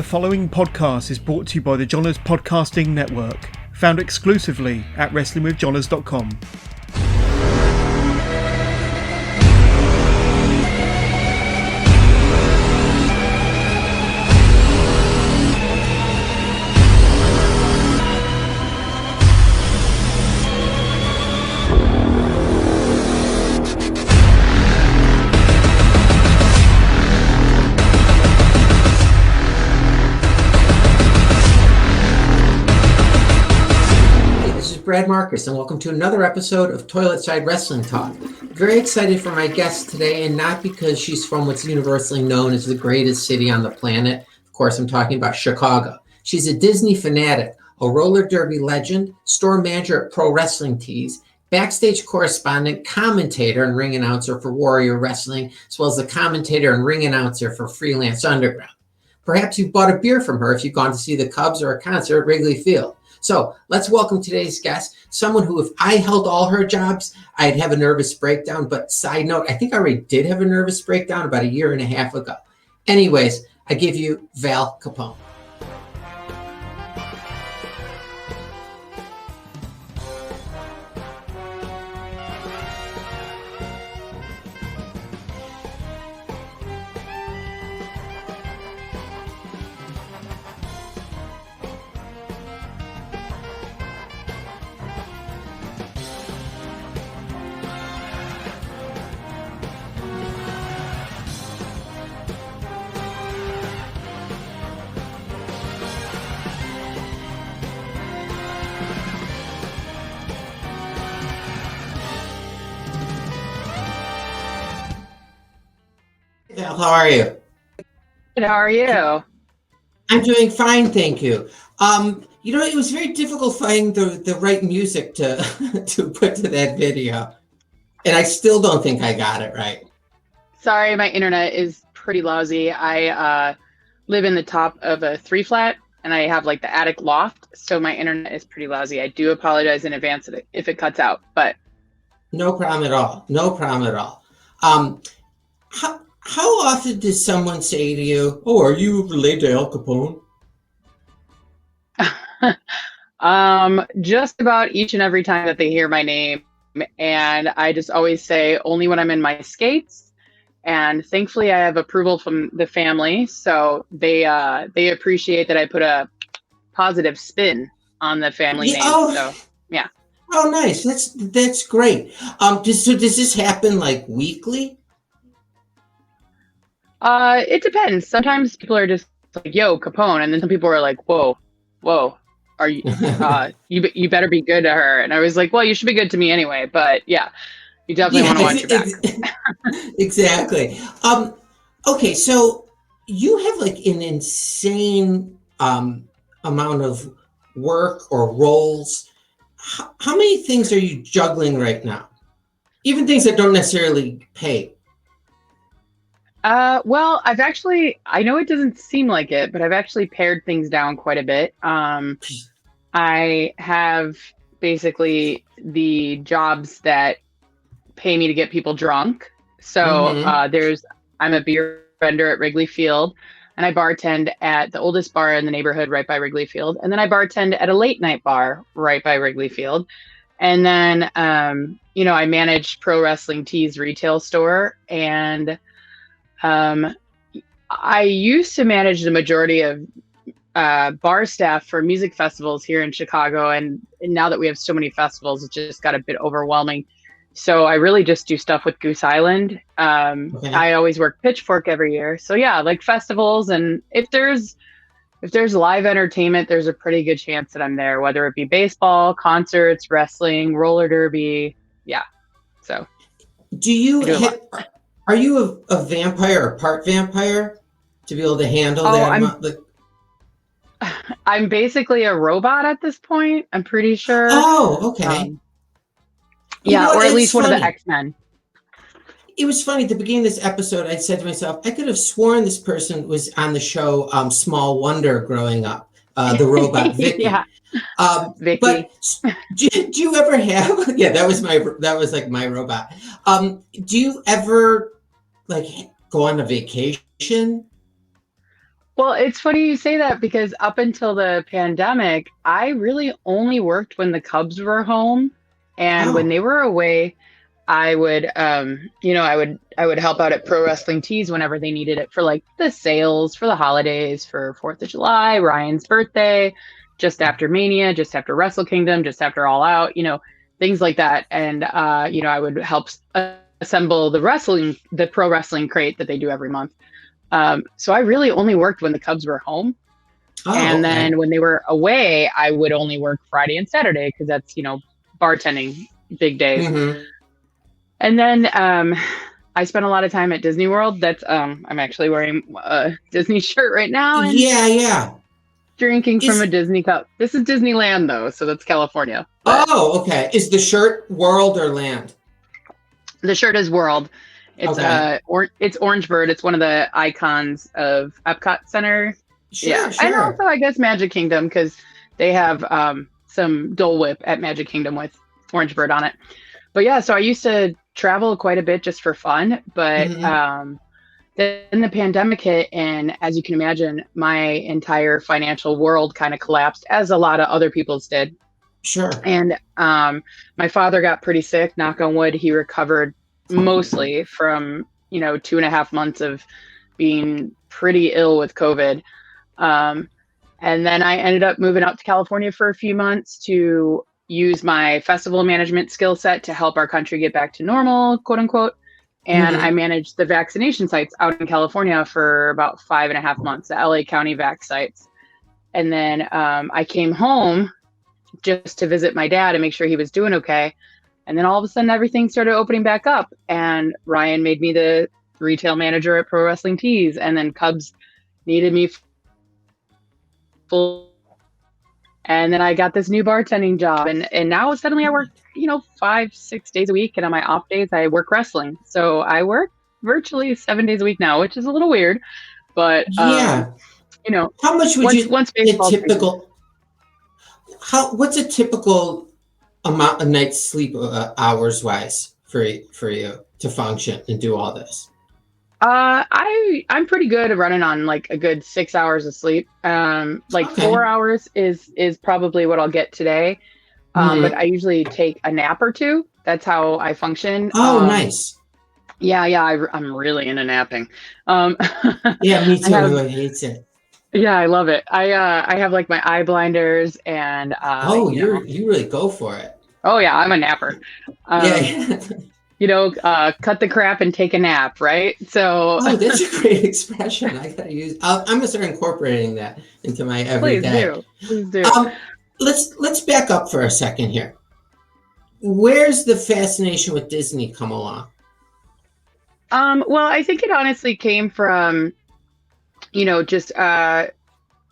The following podcast is brought to you by the Johners Podcasting Network, found exclusively at wrestlingwithjohners.com. Brad Marcus, and welcome to another episode of Toilet Side Wrestling Talk. Very excited for my guest today, and not because she's from what's universally known as the greatest city on the planet. Of course, I'm talking about Chicago. She's a Disney fanatic, a roller derby legend, store manager at Pro Wrestling Tees, backstage correspondent, commentator, and ring announcer for Warrior Wrestling, as well as a commentator and ring announcer for Freelance Underground. Perhaps you've bought a beer from her if you've gone to see the Cubs or a concert at Wrigley Field. So let's welcome today's guest, someone who, if I held all her jobs, I'd have a nervous breakdown. But side note, I think I already did have a nervous breakdown about a year and a half ago. Anyways, I give you Val Capone. Val, how are you? Good, how are you? I'm doing fine, thank you. It was very difficult finding the right music to to put to that video, and I still don't think I got it right. Sorry, my internet is pretty lousy. I live in the top of a 3-flat, and I have like the attic loft, so my internet is pretty lousy. I do apologize in advance if it cuts out, but no problem at all. No problem at all. How often does someone say to you, "Oh, are you related to Al Capone?" Just about each and every time that they hear my name, and I just always say only when I'm in my skates. And thankfully, I have approval from the family, so they appreciate that I put a positive spin on the family name. So yeah. Oh, nice. That's great. Does this happen like weekly? It depends. Sometimes people are just like, "Yo, Capone," and then some people are like, "Whoa, are you? You better be good to her." And I was like, "Well, you should be good to me anyway." But yeah, you definitely want to watch your back. Exactly. Okay, so you have like an insane amount of work or roles. How many things are you juggling right now? Even things that don't necessarily pay. Well, I know it doesn't seem like it, but I've actually pared things down quite a bit. I have basically the jobs that pay me to get people drunk. So, I'm a beer vendor at Wrigley Field, and I bartend at the oldest bar in the neighborhood right by Wrigley Field. And then I bartend at a late night bar right by Wrigley Field. And then, I manage Pro Wrestling Tees retail store, and I used to manage the majority of bar staff for music festivals here in Chicago, and now that we have so many festivals, it just got a bit overwhelming. So I really just do stuff with Goose Island. Okay. I always work Pitchfork every year. So yeah, like festivals, and if there's live entertainment, there's a pretty good chance that I'm there, whether it be baseball, concerts, wrestling, roller derby. Yeah. So are you a vampire or part vampire to be able to handle that? I'm basically a robot at this point, I'm pretty sure. Oh, okay. Or at least one of the X-Men. It was funny, at the beginning of this episode, I said to myself, I could have sworn this person was on the show Small Wonder growing up, the robot Vicky. Yeah. Vicky. But do you ever have? Yeah, that was like my robot. Do you ever like go on a vacation? Well, it's funny you say that because up until the pandemic, I really only worked when the Cubs were home, and when Oh, they were away, I would, I would help out at Pro Wrestling Tees whenever they needed it for like the sales for the holidays, for Fourth of July, Ryan's birthday, just after Mania, just after Wrestle Kingdom, just after All Out, things like that. And I would help assemble the pro wrestling crate that they do every month. So I really only worked when the Cubs were home. oh, And okay. then when they were away, I would only work Friday and Saturday because that's, bartending big days. Mm-hmm. And then I spent a lot of time at Disney World. That's I'm actually wearing a Disney shirt right now and Yeah, yeah. drinking from a Is Disney cup. This is Disneyland though, so that's California. But Oh, okay. Is the shirt world or land? the shirt is World. It's Okay. it's Orange Bird. It's one of the icons of Epcot Center. Sure, And sure. also I guess Magic Kingdom because they have some Dole Whip at Magic Kingdom with Orange Bird on it. But yeah, so I used to travel quite a bit just for fun. But Mm-hmm. then the pandemic hit, and as you can imagine, my entire financial world kind of collapsed, as a lot of other people's did. Sure. And my father got pretty sick. Knock on wood, he recovered mostly from 2.5 months of being pretty ill with COVID. Um, and then I ended up moving out to California for a few months to use my festival management skill set to help our country get back to normal, quote unquote. And I Mm-hmm. managed the vaccination sites out in California for about 5.5 months, the LA County vac sites. And then I came home just to visit my dad and make sure he was doing okay. And then all of a sudden, everything started opening back up. And Ryan made me the retail manager at Pro Wrestling Tees. And then Cubs needed me full. And then I got this new bartending job. And now suddenly I work, 5, 6 days a week. And on my off days, I work wrestling. So I work virtually 7 days a week now, which is a little weird. But, Yeah. you know, How much would once you once a baseball season. typical what's a typical amount of night's sleep hours wise for you to function and do all this? I'm pretty good at running on like a good 6 hours of sleep. Like Okay. 4 hours is probably what I'll get today. But Mm-hmm. I usually take a nap or two. That's how I function. Oh, nice. Yeah, I'm really into napping. Yeah, me I too. have, Who hates it? yeah, I love it. I have like my eye blinders and Oh, you really go for it. oh yeah, I'm a napper. Um, Yeah. cut the crap and take a nap, right? So Oh, that's a great expression. I gotta use. I'm gonna start incorporating that into my please everyday. do. Please do. Um, let's back up for a second here. Where's the fascination with Disney come along? Well, I think it honestly came from, just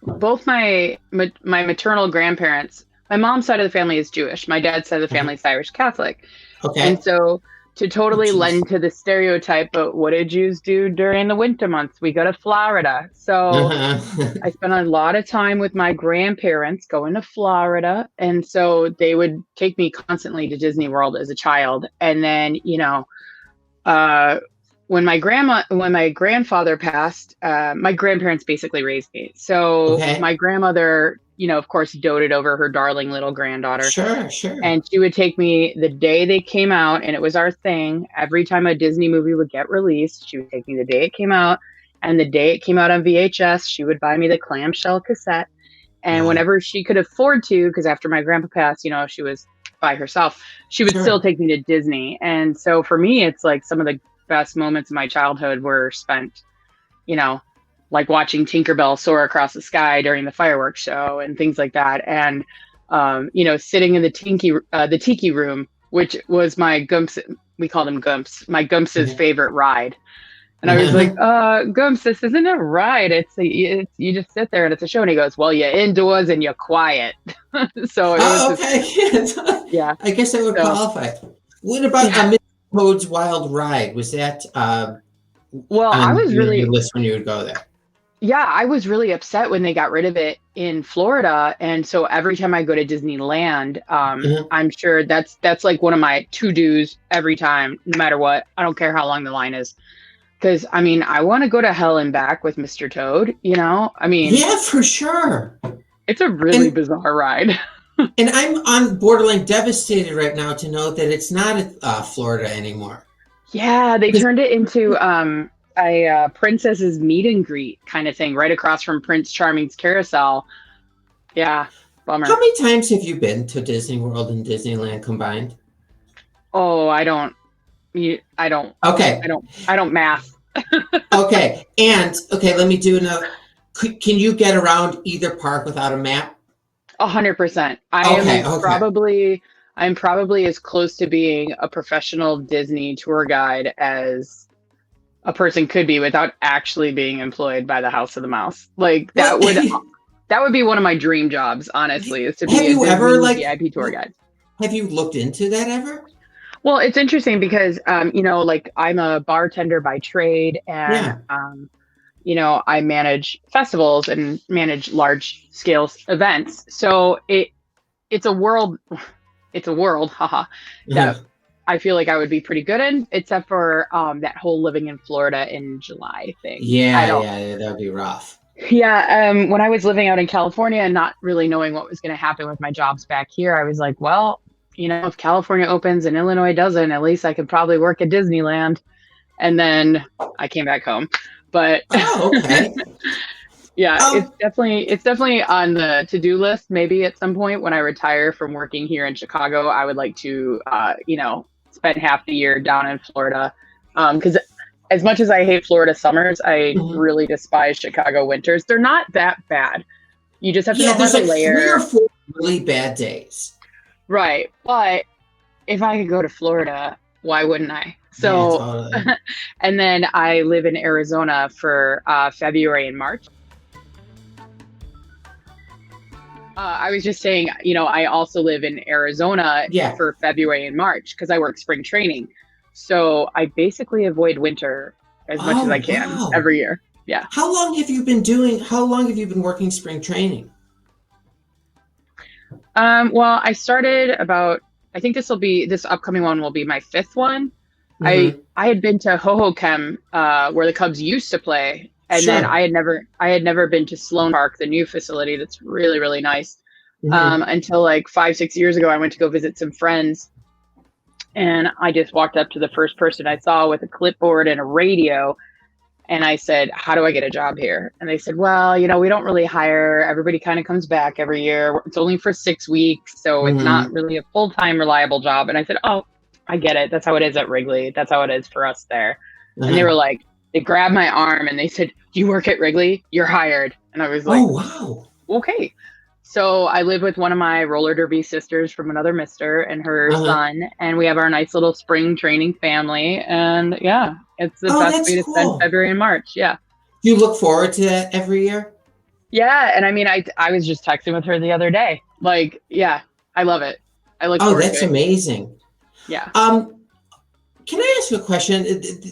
both my maternal grandparents. My mom's side of the family is Jewish. My dad's side of the family is Irish Catholic. And Okay. so to Oh, totally geez. lend to the stereotype, but what did Jews do during the winter months? We go to Florida. So Uh-huh. I spent a lot of time with my grandparents going to Florida. And so they would take me constantly to Disney World as a child. And then, uh, when my grandfather passed, my grandparents basically raised me. So Okay. my grandmother, of course, doted over her darling little granddaughter. Sure, sure. And she would take me the day they came out, and it was our thing. Every time a Disney movie would get released, she would take me the day it came out. And the day it came out on VHS, she would buy me the clamshell cassette. And Wow. whenever she could afford to, because after my grandpa passed, she was by herself, she would still Sure. take me to Disney. And so for me, it's like some of the best moments of my childhood were spent, you know, like watching Tinkerbell soar across the sky during the fireworks show and things like that. And, sitting in the tiki room, which was my Gumps, we called him Gumps, my Gumps's Mhm. favorite ride. And I was like, Gumps, this isn't a ride. It's you just sit there and it's a show. And he goes, well, you're indoors and you're quiet. So it was Oh, just, okay. yeah. I guess that would So, qualify. What about yeah. Miss Toad's Wild Ride? Was that Well, on your list when you would go there? I was really upset when they got rid of it in Florida. And so every time I go to Disneyland, Mhm. I'm sure that's like one of my to-dos every time, no matter what. I don't care how long the line is. Because I mean, I want to go to hell and back with Mr. Toad, you know? I mean, Yeah, for sure. it's a really And bizarre ride. and I'm on borderline devastated right now to know that it's not Florida anymore. Yeah, they turned it into a princess's meet and greet kind of thing right across from Prince Charming's carousel. Yeah, How bummer. many times have you been to Disney World and Disneyland combined? Oh, I don't, I don't, Okay. I don't math. Okay. And okay, let me do another. Can you get around either park without a map? 100%. Okay. Okay. I'm probably as close to being a professional Disney tour guide as a person could be without actually being employed by the House of the Mouse. Like Well, that would be one of my dream jobs, honestly, is to have be a you ever Disney like VIP tour guide. have you looked into that ever? Well, it's interesting because, you know, like I'm a bartender by trade and, Yeah. you know, I manage festivals and manage large scale events. So it's a world, haha, that Uh-huh. I feel like I would be pretty good in, except for that whole living in Florida in July thing. I Yeah, don't, yeah, that would be rough. yeah, when I was living out in California and not really knowing what was going to happen with my jobs back here, I was like, well, you know, if California opens and Illinois doesn't, at least I could probably work at Disneyland. And then I came back home. But Oh, okay. yeah, Um, it's definitely on the to-do list. Maybe at some point when I retire from working here in Chicago, I would like to, you know, spend half the year down in Florida. Because as much as I hate Florida summers, I mhm. really despise Chicago winters. They're not that bad. You just have to Yeah, know how there's to like 3 or 4 layer. really bad days. Right. But if I could go to Florida, why wouldn't I? Yeah, So, totally. and then I live in Arizona for February and March. I was just saying, you know, I also live in Arizona Yeah. for February and March because I work spring training. So I basically avoid winter as much as I Oh, can wow. every year. Yeah. How long have you been working spring training? Well, I started about, I think this upcoming one will be my fifth one. Mm-hmm. I had been to Hohokam, where the Cubs used to play, and then Sure. I had never been to Sloan Park, the new facility that's really, really nice. Mm-hmm. Until like 5, 6 years ago, I went to go visit some friends, and I just walked up to the first person I saw with a clipboard and a radio, and I said, "How do I get a job here?" And they said, "Well, you know, we don't really hire. Everybody kind of comes back every year. It's only for 6 weeks, so it's not Mm-hmm. really a full-time reliable job." And I said, "Oh, I get it. That's how it is at Wrigley. That's how it is for us there." And they Uh-huh. were like, they grabbed my arm and they said, "Do you work at Wrigley? You're hired." And I was Oh, like, wow. "Okay." So I live with one of my roller derby sisters from another mister and her Uh-huh. son, and we have our nice little spring training family. And yeah, it's the Oh, best that's way to spend cool. February and March. Yeah. Do you look forward to that every year? Yeah, and I mean, I was just texting with her the other day. Like, yeah, I love it. I look Oh, forward to that's it. amazing. Yeah. Um, can I ask you a question?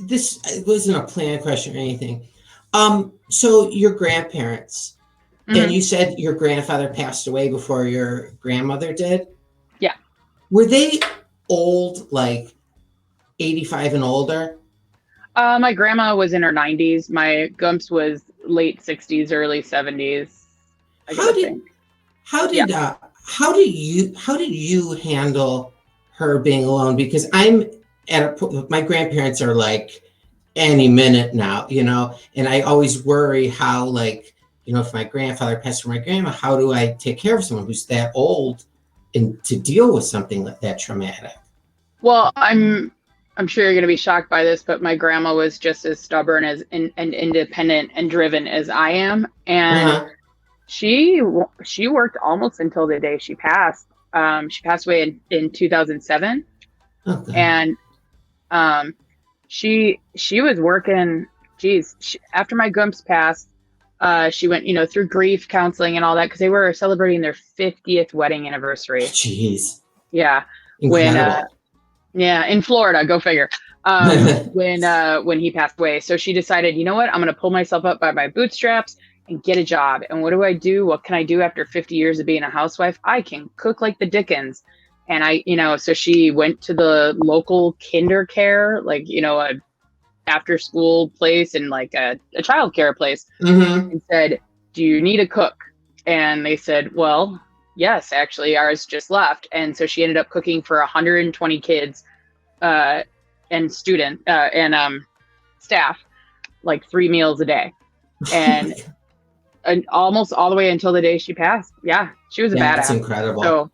This wasn't a planned question or anything. So your grandparents, and Hmm. you said your grandfather passed away before your grandmother did. Yeah. Were they old, like 85 and older? My grandma was in her 90s. My Gumps was late 60s, early 70s. I How gotta did think. how Yeah. did how did you handle her being alone? Because I'm my grandparents are like any minute now, and I always worry how, like, if my grandfather passed from my grandma, how do I take care of someone who's that old and to deal with something like that traumatic? Well, I'm sure you're gonna be shocked by this, but my grandma was just as stubborn and independent and driven as I am, and Uh-huh. she worked almost until the day she passed. She passed away in 2007, Okay. and um, she was working. Geez, after my Gumps passed, she went, you know, through grief counseling and all that because they were celebrating their 50th wedding anniversary. Jeez. Yeah, when Incredible. yeah, in Florida, go figure. When he passed away, so she decided, you know what, I'm gonna pull myself up by my bootstraps and get a job. And what do I do? What can I do after 50 years of being a housewife? I can cook like the Dickens. And I, you know, so she went to the local kinder care, like, you know, after school place and like a childcare place, Mm-hmm. and said, "Do you need a cook?" And they said, "Well, yes, actually, ours just left." And so she ended up cooking for 120 kids and staff, like 3 meals a day, and almost all the way until the day she passed. Yeah, she was a Yeah, that's badass. incredible. So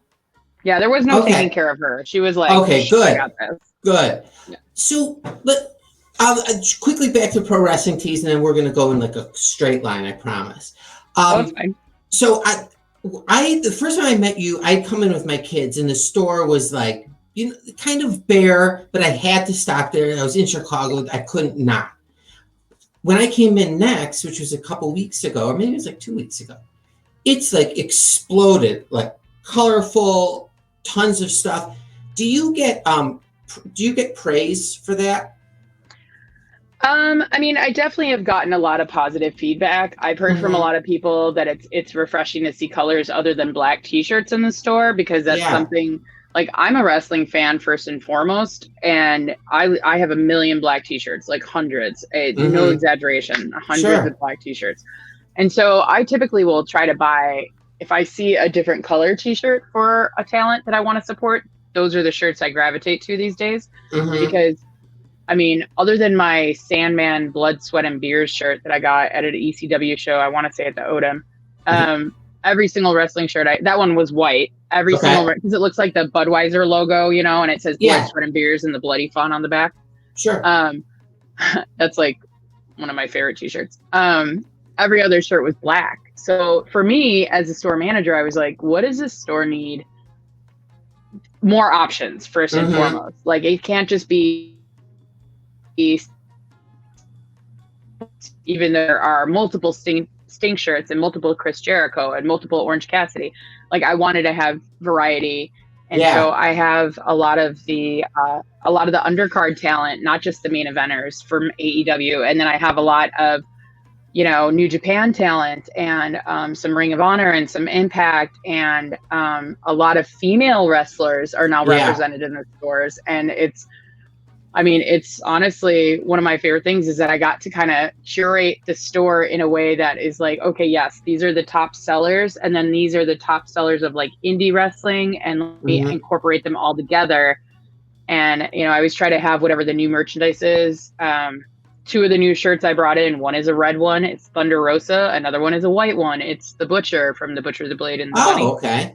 yeah, there was no Okay. taking care of her. She was like, Okay, I good. got this. Good. Yeah. So, but quickly back to pro wrestling tees, and then we're going to go in like a straight line, I promise. That's fine. So the first time I met you, I'd come in with my kids, and the store was like, kind of bare, but I had to stop there. I was in Chicago. I couldn't not. When I came in next, which was a couple weeks ago, or maybe it was like 2 weeks ago, it's like exploded, like colorful, tons of stuff. Do you get praise for that? I mean, I definitely have gotten a lot of positive feedback. I've heard from a lot of people that it's refreshing to see colors other than black t-shirts in the store, because that's something, like, I'm a wrestling fan first and foremost, and I have a million black t-shirts, like hundreds, no exaggeration, hundreds of black t-shirts. And so I typically will try to buy, if I see a different color t-shirt for a talent that I want to support, those are the shirts I gravitate to these days. Because, I mean, other than my Sandman Blood, Sweat, and Beers shirt that I got at an ECW show, I want to say at the Odom, every single wrestling shirt, that one was white. Every single, because it looks like the Budweiser logo, you know, and it says Blood, Sweat, and Beers and the bloody font on the back. That's like one of my favorite t-shirts. Every other shirt was black. So for me as a store manager, I was like, what does this store need? More options, first and foremost. Like, it can't just be, even though there are multiple Sting shirts and multiple Chris Jericho and multiple Orange Cassidy, like, I wanted to have variety. And so I have a lot of the undercard talent, not just the main eventers from AEW. And then I have a lot of, you know, New Japan talent and some Ring of Honor and some Impact, and a lot of female wrestlers are now represented in the stores. And it's honestly one of my favorite things, is that I got to kind of curate the store in a way that is like, okay, yes, these are the top sellers, and then these are the top sellers of like indie wrestling, and let me incorporate them all together. And, you know, I always try to have whatever the new merchandise is. 2 of the new shirts I brought in, one is a red one, it's Thunder Rosa. Another one is a white one, it's the Butcher from the Butcher, the Blade, and the Bunny. Okay.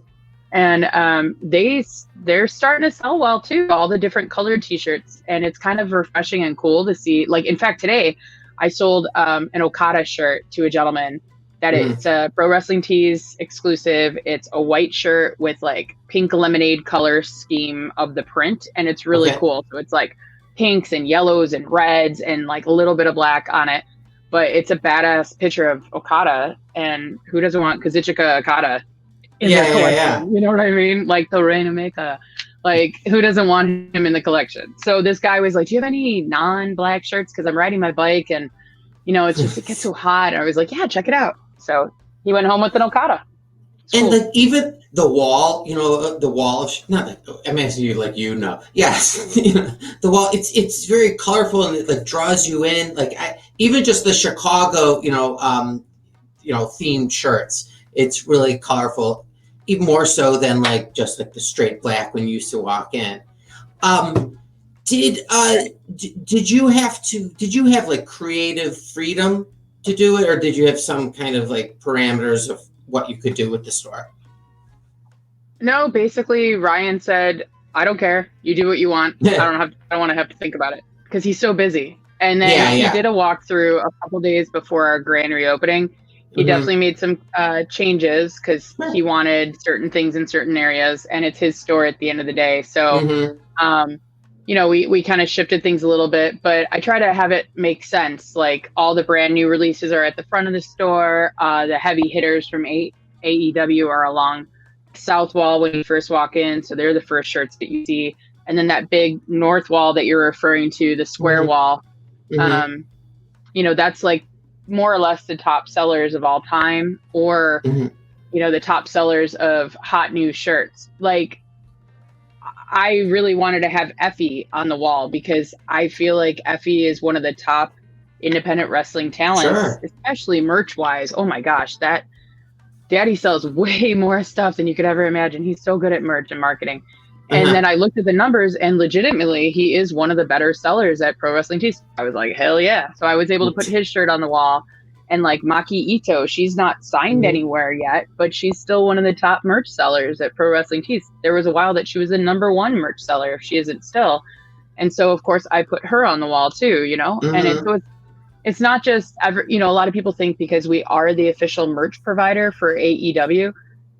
And they're starting to sell well too, all the different colored t-shirts, and it's kind of refreshing and cool to see. Like, in fact, today I sold an Okada shirt to a gentleman that it's a Pro Wrestling Tees exclusive. It's a white shirt with like pink lemonade color scheme of the print, and it's really cool. So it's like pinks and yellows and reds and like a little bit of black on it, but it's a badass picture of Okada, and who doesn't want Kazuchika Okada in their collection? You know what I mean? Like the Reina Meka, like, who doesn't want him in the collection? So this guy was like, do you have any non-black shirts? Because I'm riding my bike and, you know, it's just, it gets so hot. And I was like, yeah, check it out. So he went home with an Okada. And like, even the wall, you know, the wall of, not like, I'm asking you like, you know, yes, you know, the wall, it's very colorful, and it like draws you in. Like, even just the Chicago, themed shirts, it's really colorful, even more so than like just like the straight black when you used to walk in. Did you have like creative freedom to do it, or did you have some kind of like parameters of what you could do with the store? No, basically Ryan said, I don't care. You do what you want. I don't want to have to think about it, because he's so busy. And then he did a walkthrough a couple days before our grand reopening. He definitely made some changes, because he wanted certain things in certain areas, and it's his store at the end of the day. So, we kind of shifted things a little bit, but I try to have it make sense. Like, all the brand new releases are at the front of the store. The heavy hitters from AEW are along south wall when you first walk in. So they're the first shirts that you see. And then that big north wall that you're referring to, the square wall, that's like more or less the top sellers of all time, or, the top sellers of hot new shirts. Like, I really wanted to have Effie on the wall because I feel like Effie is one of the top independent wrestling talents, Sure. especially merch wise. Oh my gosh, that Daddy sells way more stuff than you could ever imagine. He's so good at merch and marketing. And then I looked at the numbers, and legitimately, he is one of the better sellers at Pro Wrestling Tees. I was like, hell yeah. So I was able to put his shirt on the wall. And like Maki Ito, she's not signed anywhere yet, but she's still one of the top merch sellers at Pro Wrestling Tees. There was a while that she was the number one merch seller, if she isn't still. And so, of course, I put her on the wall too, you know? And it's not just ever, you know, a lot of people think because we are the official merch provider for AEW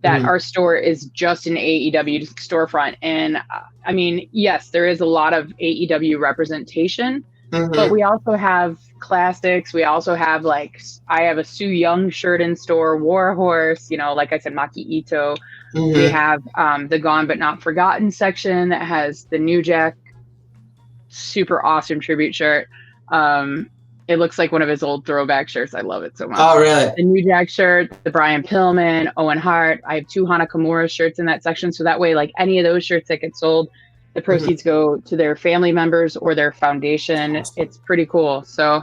that our store is just an AEW storefront. And I mean, yes, there is a lot of AEW representation, but we also have classics. We also have like, I have a Sue Young shirt in store, Warhorse, you know, like I said, Maki Ito. We have the Gone But Not Forgotten section that has the New Jack, super awesome tribute shirt. It looks like one of his old throwback shirts. I love it so much. Oh, really? The New Jack shirt, the Brian Pillman, Owen Hart. I have 2 Hana Kimura shirts in that section. So that way, like any of those shirts that get sold, the proceeds go to their family members or their foundation. Awesome. It's pretty cool. So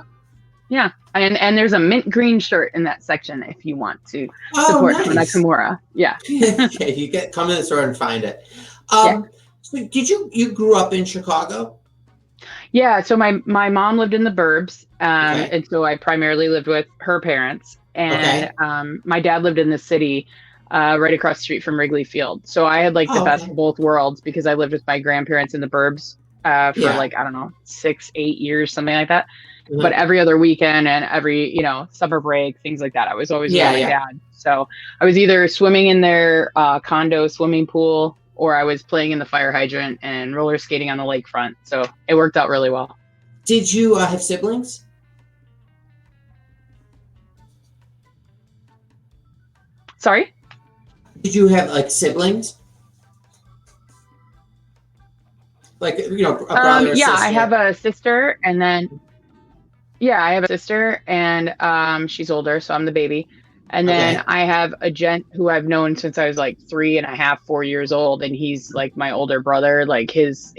yeah. And there's a mint green shirt in that section if you want to support Hana Kimura. Yeah. Okay, you come in the store and find it. So did you grew up in Chicago? Yeah, so my mom lived in the burbs, and so I primarily lived with her parents. And my dad lived in the city, right across the street from Wrigley Field. So I had like the best of both worlds because I lived with my grandparents in the burbs for like, I don't know, 6-8 years, something like that. But every other weekend and every, you know, summer break, things like that, I was always with my dad. So I was either swimming in their condo swimming pool, or I was playing in the fire hydrant and roller skating on the lakefront. So it worked out really well. Did you have siblings? Sorry? Did you have like siblings? Like, you know, a brother or sister? I have a sister, and then I have a sister, and she's older, so I'm the baby. And then I have a gent who I've known since I was like 3.5, 4 years old. And he's like my older brother. Like his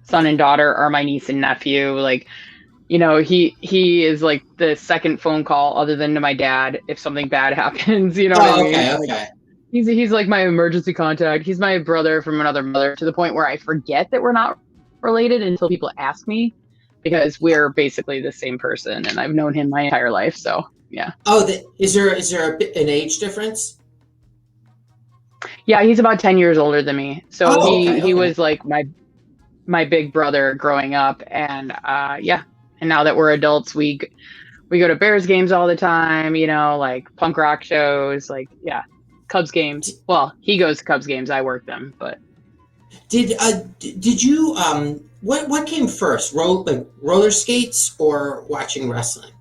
son and daughter are my niece and nephew. Like, you know, he is like the second phone call other than to my dad if something bad happens. You know what I mean? Okay. He's like my emergency contact. He's my brother from another mother, to the point where I forget that we're not related until people ask me, because we're basically the same person and I've known him my entire life. So yeah. Oh, is there an age difference? Yeah, he's about 10 years older than me. So he was like my big brother growing up, and and now that we're adults, we go to Bears games all the time, you know, like punk rock shows, like Cubs games. Well, he goes to Cubs games, I work them, but did you what came first? Roller skates or watching wrestling?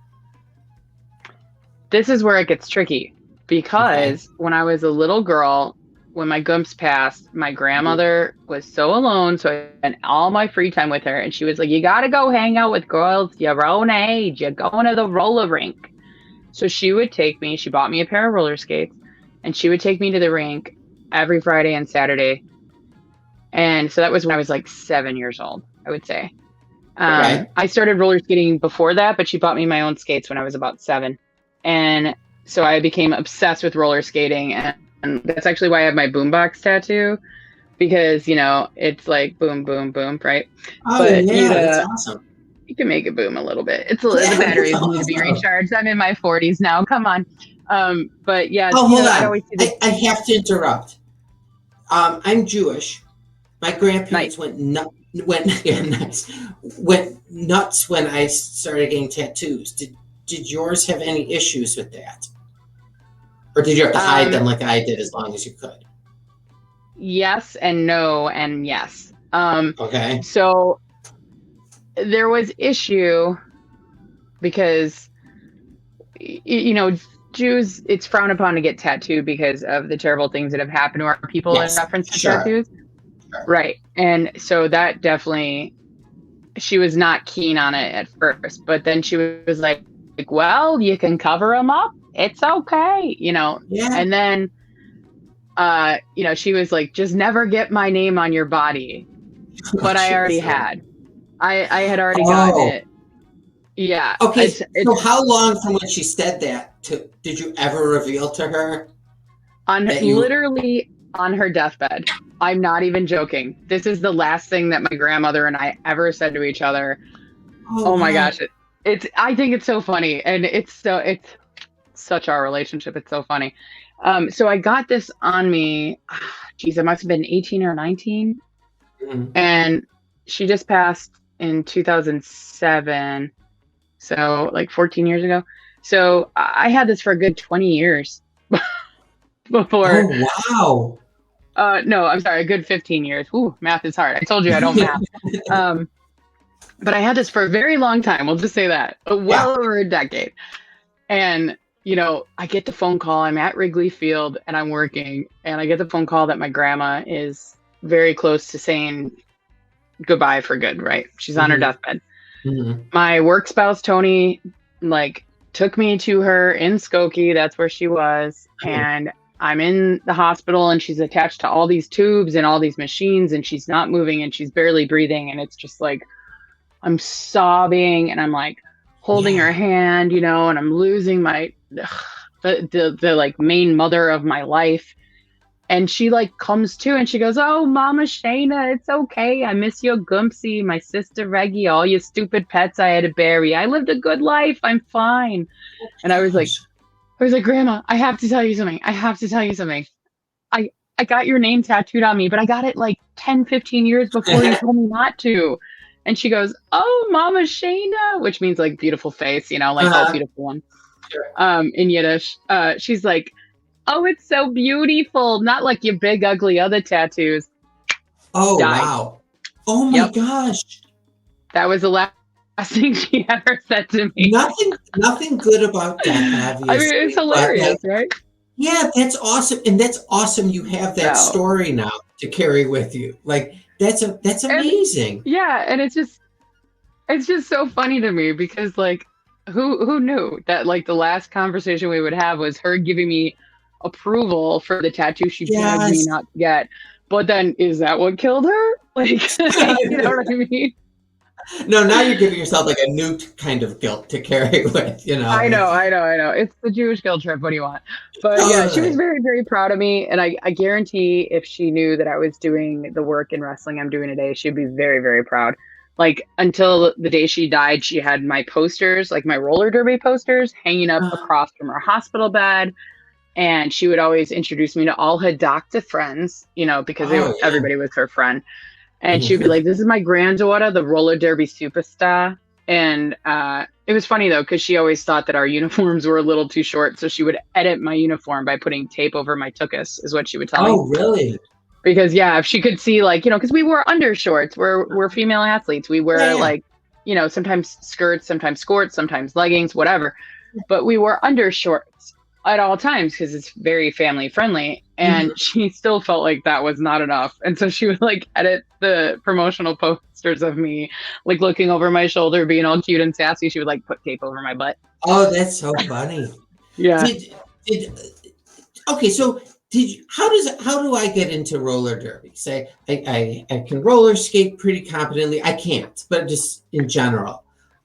This is where it gets tricky, because when I was a little girl, when my gumps passed, my grandmother was so alone. So I spent all my free time with her. And she was like, you got to go hang out with girls your own age. You're going to the roller rink. So she would take me. She bought me a pair of roller skates. And she would take me to the rink every Friday and Saturday. And so that was when I was like 7 years old, I would say. I started roller skating before that, but she bought me my own skates when I was about 7. And so I became obsessed with roller skating, and that's actually why I have my boombox tattoo, because, you know, it's like boom, boom, boom, right? Oh, but that's awesome. You can make it boom a little bit. The batteries need to be recharged. I'm in my 40s now. Come on. But yeah. Oh, hold on. I have to interrupt. I'm Jewish. My grandparents went nuts when I started getting tattoos. Did yours have any issues with that? Or did you have to hide them like I did as long as you could? Yes and no and yes. Okay. So there was issue because, you know, Jews, it's frowned upon to get tattooed because of the terrible things that have happened to our people in reference to tattoos. Sure. Right. And so that definitely, she was not keen on it at first, but then she was like, well, you can cover them up. It's okay, you know? Yeah. And then she was like, just never get my name on your body. But I already had. I had already gotten it. Yeah. Okay, so how long from when she said that did you ever reveal to her? Literally on her deathbed. I'm not even joking. This is the last thing that my grandmother and I ever said to each other. Oh my gosh. I think it's so funny. And it's such our relationship. It's so funny. So I got this on me. Geez, it must have been 18 or 19. Mm-hmm. And she just passed in 2007. So like 14 years ago. So I had this for a good 20 years before. Oh, wow. No, I'm sorry. A good 15 years. Ooh, math is hard. I told you I don't math. But I had this for a very long time. We'll just say that. Well over a decade. And, I get the phone call. I'm at Wrigley Field and I'm working. And I get the phone call that my grandma is very close to saying goodbye for good, right? She's on her deathbed. Mm-hmm. My work spouse, Tony, took me to her in Skokie. That's where she was. And I'm in the hospital and she's attached to all these tubes and all these machines and she's not moving and she's barely breathing. And it's just like, I'm sobbing and I'm like holding her hand, and I'm losing the main mother of my life. And she comes to and she goes, "Oh, Mama Shayna, it's okay. I miss your Gumpsy, my sister Reggie, all your stupid pets I had to bury. I lived a good life. I'm fine." And I was like, "Grandma, I have to tell you something. I got your name tattooed on me, but I got it 10, 15 years before you told me not to." And she goes, "Oh, Mama Shayna," which means beautiful face, oh, beautiful one. In Yiddish. She's like, "Oh, it's so beautiful. Not like your big, ugly other tattoos." Oh, died. Wow. Oh, my gosh. That was the last thing she ever said to me. Nothing good about that, obviously. I mean, it's hilarious, right? Yeah, that's awesome. And that's awesome you have that story now to carry with you. That's amazing. And it's just so funny to me because, who knew that, the last conversation we would have was her giving me approval for the tattoo she begged me not to get. But then, is that what killed her? You know what I mean? No, now you're giving yourself a new kind of guilt to carry with, I know. It's the Jewish guilt trip. What do you want? But she was very, very proud of me. And I guarantee if she knew that I was doing the work in wrestling I'm doing today, she'd be very, very proud. Until the day she died, she had my posters, my roller derby posters, hanging up across from her hospital bed. And she would always introduce me to all her doctor friends, because everybody was her friend. And she'd be like, "This is my granddaughter, the roller derby superstar." And it was funny, though, because she always thought that our uniforms were a little too short. So she would edit my uniform by putting tape over my tuchus, is what she would tell me. Oh, really? Because, if she could see, because we wore undershorts. We're female athletes. We wear, sometimes skirts, sometimes skirts, sometimes leggings, whatever. But we wore undershorts at all times because it's very family friendly. And she still felt like that was not enough. And so she would edit the promotional posters of me, looking over my shoulder, being all cute and sassy. She would put tape over my butt. Oh, that's so funny. Yeah. Okay. So how do I get into roller derby? Say I can roller skate pretty competently. I can't, but just in general.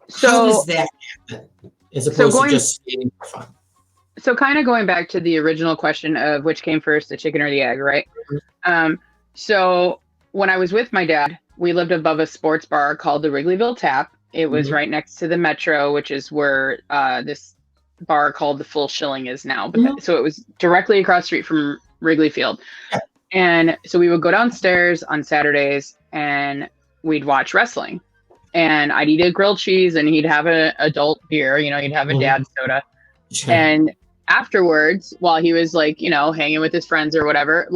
So how does that happen as opposed to just skating for fun? So kind of going back to the original question of which came first, the chicken or the egg, right? So when I was with my dad, we lived above a sports bar called the Wrigleyville Tap. It was right next to the Metro, which is where this bar called the Full Shilling is now. So it was directly across the street from Wrigley Field. And so we would go downstairs on Saturdays and we'd watch wrestling. And I'd eat a grilled cheese and he'd have an adult beer, he'd have a dad soda. Sure. And afterwards, while he was hanging with his friends or whatever,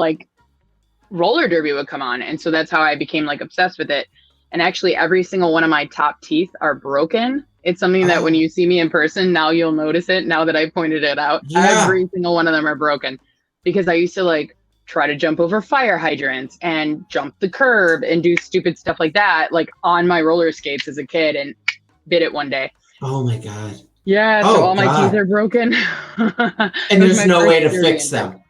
roller derby would come on. And so that's how I became obsessed with it. And actually every single one of my top teeth are broken. It's something that when you see me in person, now you'll notice it now that I pointed it out. Yeah. Every single one of them are broken because I used to try to jump over fire hydrants and jump the curb and do stupid stuff like that, on my roller skates as a kid, and bit it one day. Oh my God. Yeah, so all my teeth are broken. And there's no way to fix them.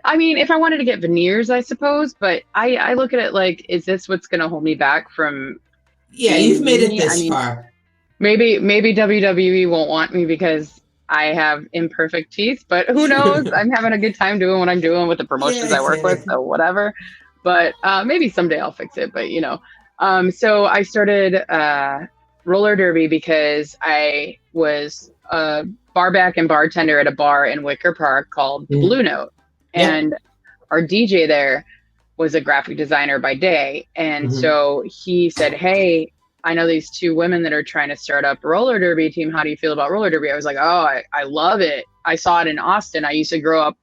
I mean, if I wanted to get veneers, I suppose, but I look at it like, is this what's going to hold me back from Yeah, you've being made it me? I this mean, far. maybe WWE won't want me because I have imperfect teeth, but who knows? I'm having a good time doing what I'm doing with the promotions I work with, Yeah. so whatever. But maybe someday I'll fix it. But so I started roller derby because I was a barback and bartender at a bar in Wicker Park called the Mm. Blue Note, Yep. and our DJ there was a graphic designer by day, and Mhm. so he said, "Hey, I know these two women that are trying to start up a roller derby team. How do you feel about roller derby?" I was like, "Oh, I love it. I saw it in Austin. I used to grow up.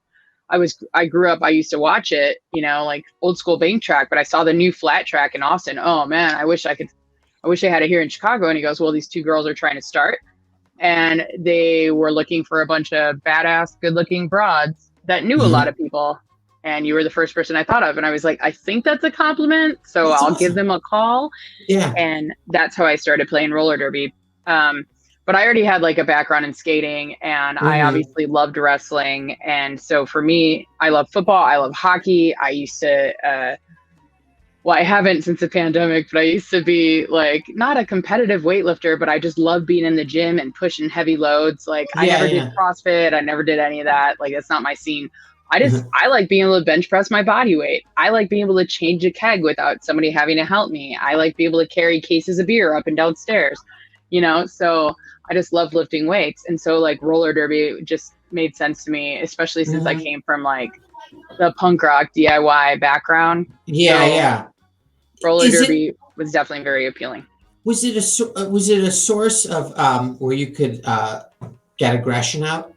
I grew up. I used to watch it. Like old school bank track. But I saw the new flat track in Austin. Oh man, I wish I could. I wish I had it here in Chicago." And he goes, "Well, these two girls are trying to start, and they were looking for a bunch of badass, good-looking broads that knew a lot Mhm. of people. And you were the first person I thought of." And I was like, I think that's a compliment. So That's I'll give awesome. them a call. Yeah. And that's how I started playing roller derby. But I already had like a background in skating, and I Mhm. obviously loved wrestling. And so for me, I love football. I love hockey. I used to, well, I haven't since the pandemic, but I used to be like not a competitive weightlifter, but I just love being in the gym and pushing heavy loads. Like I Yeah, never did yeah. CrossFit. I never did any of that. Like that's not my scene. Mhm. I like being able to bench press my body weight. I like being able to change a keg without somebody having to help me. I like being able to carry cases of beer up and down stairs, so I just love lifting weights. And so like roller derby just made sense to me, especially since I Mhm. came from like the punk rock DIY background. Yeah, So yeah. roller Is it derby was definitely very appealing. was it a source of where you could get aggression out?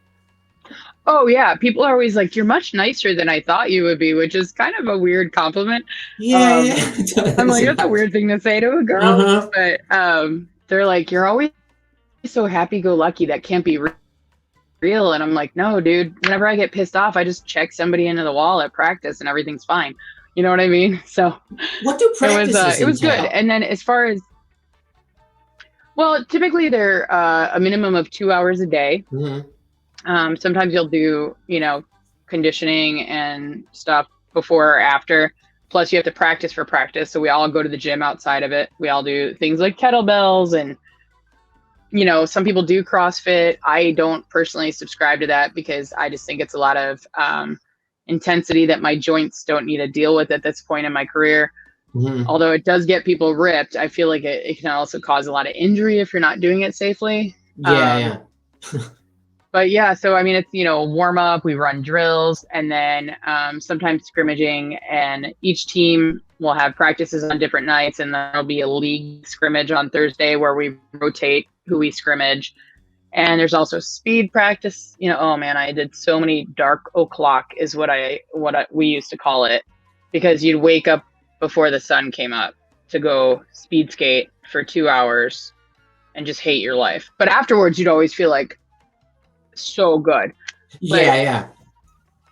Oh yeah, people are always like, "You're much nicer than I thought you would be," which is kind of a weird compliment. Yeah, Um, yeah. I'm like, It that's a is. weird thing to say to a girl, Uh-huh. but they're like, "You're always so happy-go-lucky. That can't be real." And I'm like, "No, dude. Whenever I get pissed off, I just check somebody into the wall at practice, and everything's fine." You know what I mean? So What do practices it was good. entail? And then as far as well, typically they're a minimum of 2 hours a day. Mhm. Sometimes you'll do, conditioning and stuff before or after. Plus, you have to practice for practice. So we all go to the gym outside of it. We all do things like kettlebells and, some people do CrossFit. I don't personally subscribe to that because I just think it's a lot of intensity that my joints don't need to deal with at this point in my career. Mhm. Although it does get people ripped, I feel like it can also cause a lot of injury if you're not doing it safely. Yeah, Um, yeah. but yeah, so I mean, it's warm up. We run drills, and then sometimes scrimmaging. And each team will have practices on different nights, and then there'll be a league scrimmage on Thursday where we rotate who we scrimmage. And there's also speed practice. Oh man, I did so many dark o'clock is we used to call it, because you'd wake up before the sun came up to go speed skate for 2 hours and just hate your life. But afterwards, you'd always feel like so good. Yeah, Like yeah.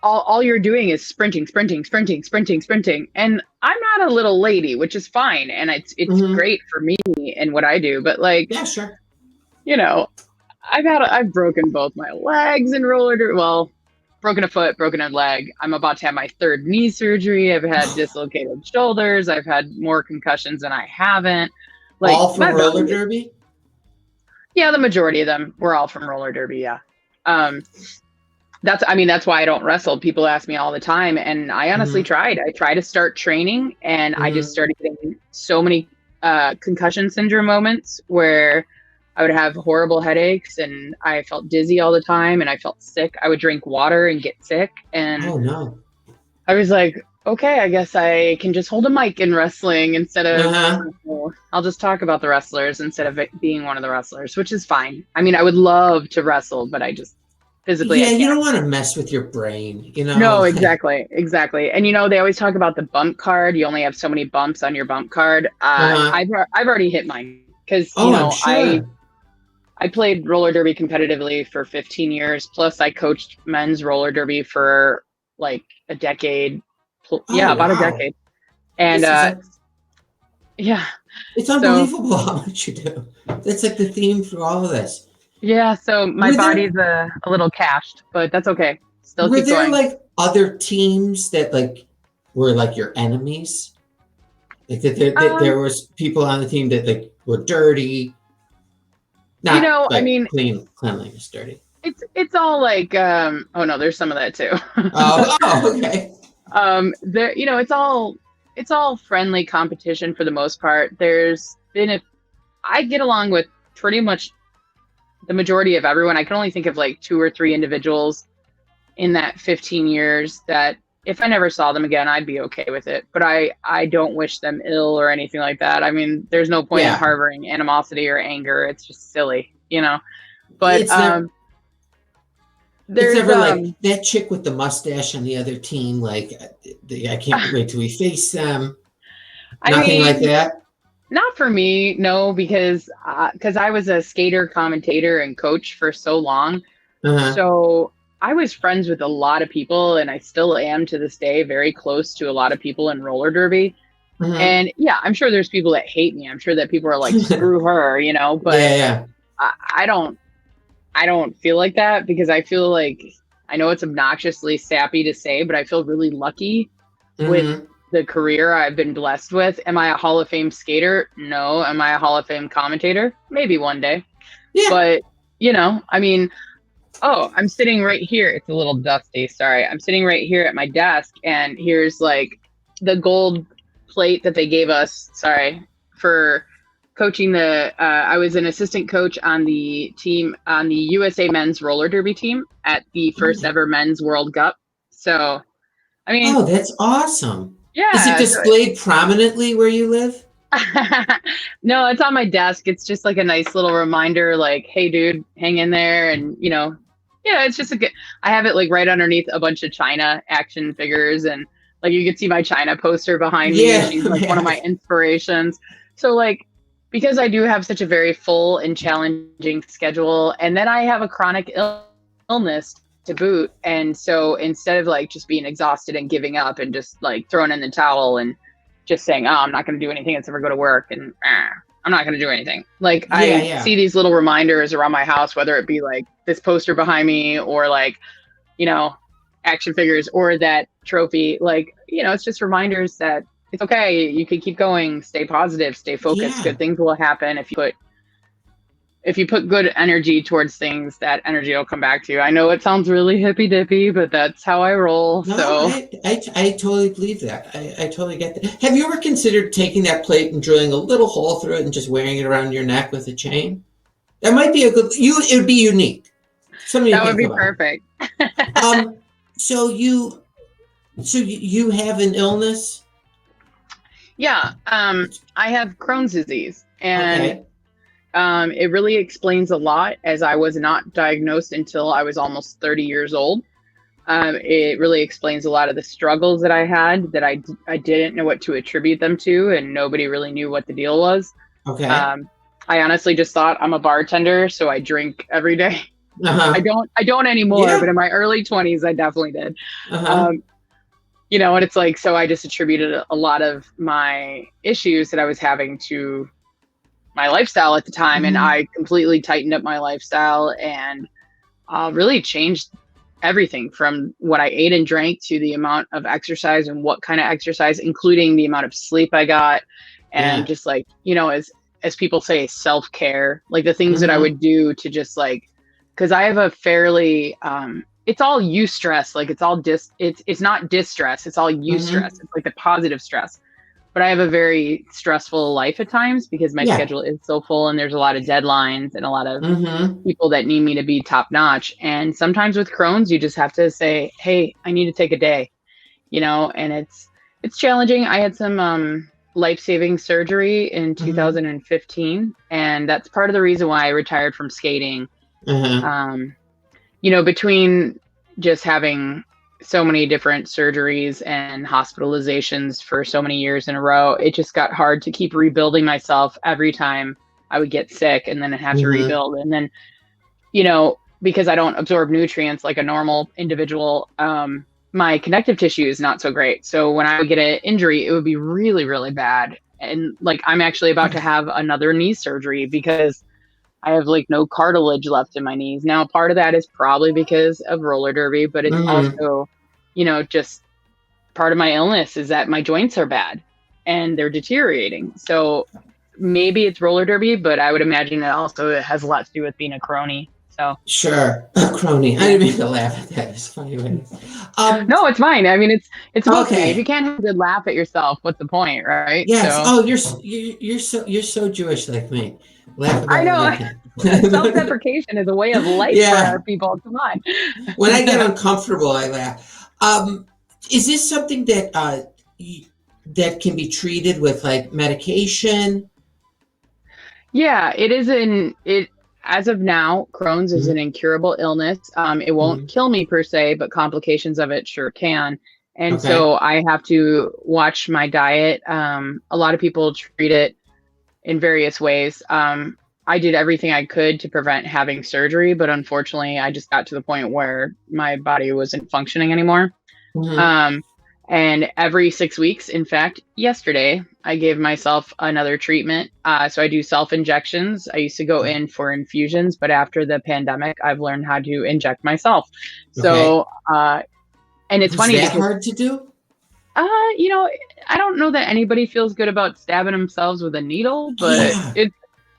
all you're doing is sprinting, sprinting, sprinting, sprinting, sprinting. And I'm not a little lady, which is fine. And it's Mhm. great for me and what I do. But like, Yeah, sure. you know, I've broken both my legs in well, broken a foot, broken a leg. I'm about to have my third knee surgery. I've had dislocated shoulders. I've had more concussions than I haven't. Like All from my roller body, derby? yeah, the majority of them were all from roller derby. Yeah. Um, that's why I don't wrestle. People ask me all the time, and I honestly Mhm. tried. I tried to start training, and I just Mhm. started getting so many concussion syndrome moments where I would have horrible headaches, and I felt dizzy all the time, and I felt sick. I would drink water and get sick, and Oh no. I was like, okay, I guess I can just hold a mic in wrestling instead of. Uh-huh. I'll just talk about the wrestlers instead of it being one of the wrestlers, which is fine. I mean, I would love to wrestle, but I just physically I Yeah, you can't. don't want to mess with your brain, you No, know? Like, exactly, exactly. And they always talk about the bump card. You only have so many bumps on your bump card. uh-huh. I've already hit mine because Oh, I'm I sure. I played roller derby competitively for 15 years. Plus, I coached men's roller derby for like a decade. Oh, Yeah, about a wow. decade. And This is yeah, it's so unbelievable how much you do. That's like the theme for all of this. yeah, so my Were body's there a little cashed, but that's okay. Still Were keep there going. like other teams that like were like your enemies? Like that there was people on the team that like were dirty, not I like mean, cleanliness dirty. it's all like oh no, there's some of that too. Okay. There, it's all friendly competition for the most part. I get along with pretty much the majority of everyone. I can only think of like 2 or 3 individuals in that 15 years that if I never saw them again, I'd be okay with it. But I don't wish them ill or anything like that. I mean, there's no point in harboring animosity or anger. It's just silly, But It's never like that chick with the mustache on the other team. Like, I can't wait till we face them. Nothing like that. Not for me, no, because I was a skater, commentator, and coach for so long. So I was friends with a lot of people, and I still am to this day very close to a lot of people in roller derby. And yeah, I'm sure there's people that hate me. I'm sure that people are like, screw her, but I don't feel like that, because I feel like, I know it's obnoxiously sappy to say, but I feel really lucky with the career I've been blessed with. Am I a Hall of Fame skater? No. Am I a Hall of Fame commentator? Maybe one day. Yeah. But, I mean, I'm sitting right here. It's a little dusty. Sorry. I'm sitting right here at my desk, and here's like the gold plate that they gave us. Sorry, for coaching I was an assistant coach on the team, on the USA men's roller derby team at the first ever men's World Cup. So, I mean. Oh, that's awesome. Yeah. Is it displayed prominently where you live? No, it's on my desk. It's just like a nice little reminder, like, hey dude, hang in there. And it's just I have it like right underneath a bunch of China action figures, and like you can see my China poster behind me. She's like one of my inspirations. So like, because I do have such a very full and challenging schedule, and then I have a chronic illness to boot. And so instead of like just being exhausted and giving up and just like throwing in the towel and just saying, oh, I'm not going to do anything except for go to work, and I'm not going to do anything. Like I see these little reminders around my house, whether it be like this poster behind me or like, action figures or that trophy. Like, it's just reminders that it's okay. You can keep going, stay positive, stay focused. Good things will happen if you put good energy towards things. That energy will come back to you. I know it sounds really hippy dippy, but that's how I roll. No, so I totally believe that. I totally get that. Have you ever considered taking that plate and drilling a little hole through it and just wearing it around your neck with a chain? That might be it would be unique. That would be perfect. So you have an illness? Yeah. I have Crohn's disease, and it really explains a lot, as I was not diagnosed until I was almost 30 years old. It really explains a lot of the struggles that I had, that I didn't know what to attribute them to, and nobody really knew what the deal was. Okay. I honestly just thought, I'm a bartender, so I drink every day. I don't anymore, but in my early 20s, I definitely did. And it's like, so I just attributed a lot of my issues that I was having to my lifestyle at the time. And I completely tightened up my lifestyle and really changed everything, from what I ate and drank to the amount of exercise and what kind of exercise, including the amount of sleep I got. And just like, as people say, self-care, like the things that I would do to just like, because I have a fairly, it's all eustress, like it's all it's not distress, it's all eustress. It's like the positive stress. But I have a very stressful life at times, because my schedule is so full, and there's a lot of deadlines and a lot of people that need me to be top notch. And sometimes with Crohn's, you just have to say, hey, I need to take a day, and it's challenging. I had some life-saving surgery in 2015, and that's part of the reason why I retired from skating. Between just having so many different surgeries and hospitalizations for so many years in a row, it just got hard to keep rebuilding myself every time I would get sick, and then I'd have to rebuild. And then, because I don't absorb nutrients like a normal individual, my connective tissue is not so great. So when I would get an injury, it would be really, really bad. And like, I'm actually about to have another knee surgery, because I have like no cartilage left in my knees. Now, part of that is probably because of roller derby, but it's also, just part of my illness is that my joints are bad and they're deteriorating. So maybe it's roller derby, but I would imagine it also has a lot to do with being a crony. So Sure, crony. I didn't mean to laugh at that. It's funny. no, it's fine. I mean, it's supposed to be. Okay. If you can't have a good laugh at yourself, what's the point, right? Yes. So, Oh, you're so Jewish like me. Laugh about I know. everything. Self-deprecation is a way of life for our people. Come on. When I get uncomfortable, I laugh. Is this something that that can be treated with like medication? Yeah, it is as of now, Crohn's is an incurable illness. It won't kill me per se, but complications of it sure can. And so I have to watch my diet. A lot of people treat it in various ways. I did everything I could to prevent having surgery, but unfortunately, I just got to the point where my body wasn't functioning anymore. And every 6 weeks, in fact, yesterday, I gave myself another treatment. So I do self-injections. I used to go in for infusions, but after the pandemic, I've learned how to inject myself. So, and it's funny because because hard to do. I don't know that anybody feels good about stabbing themselves with a needle, but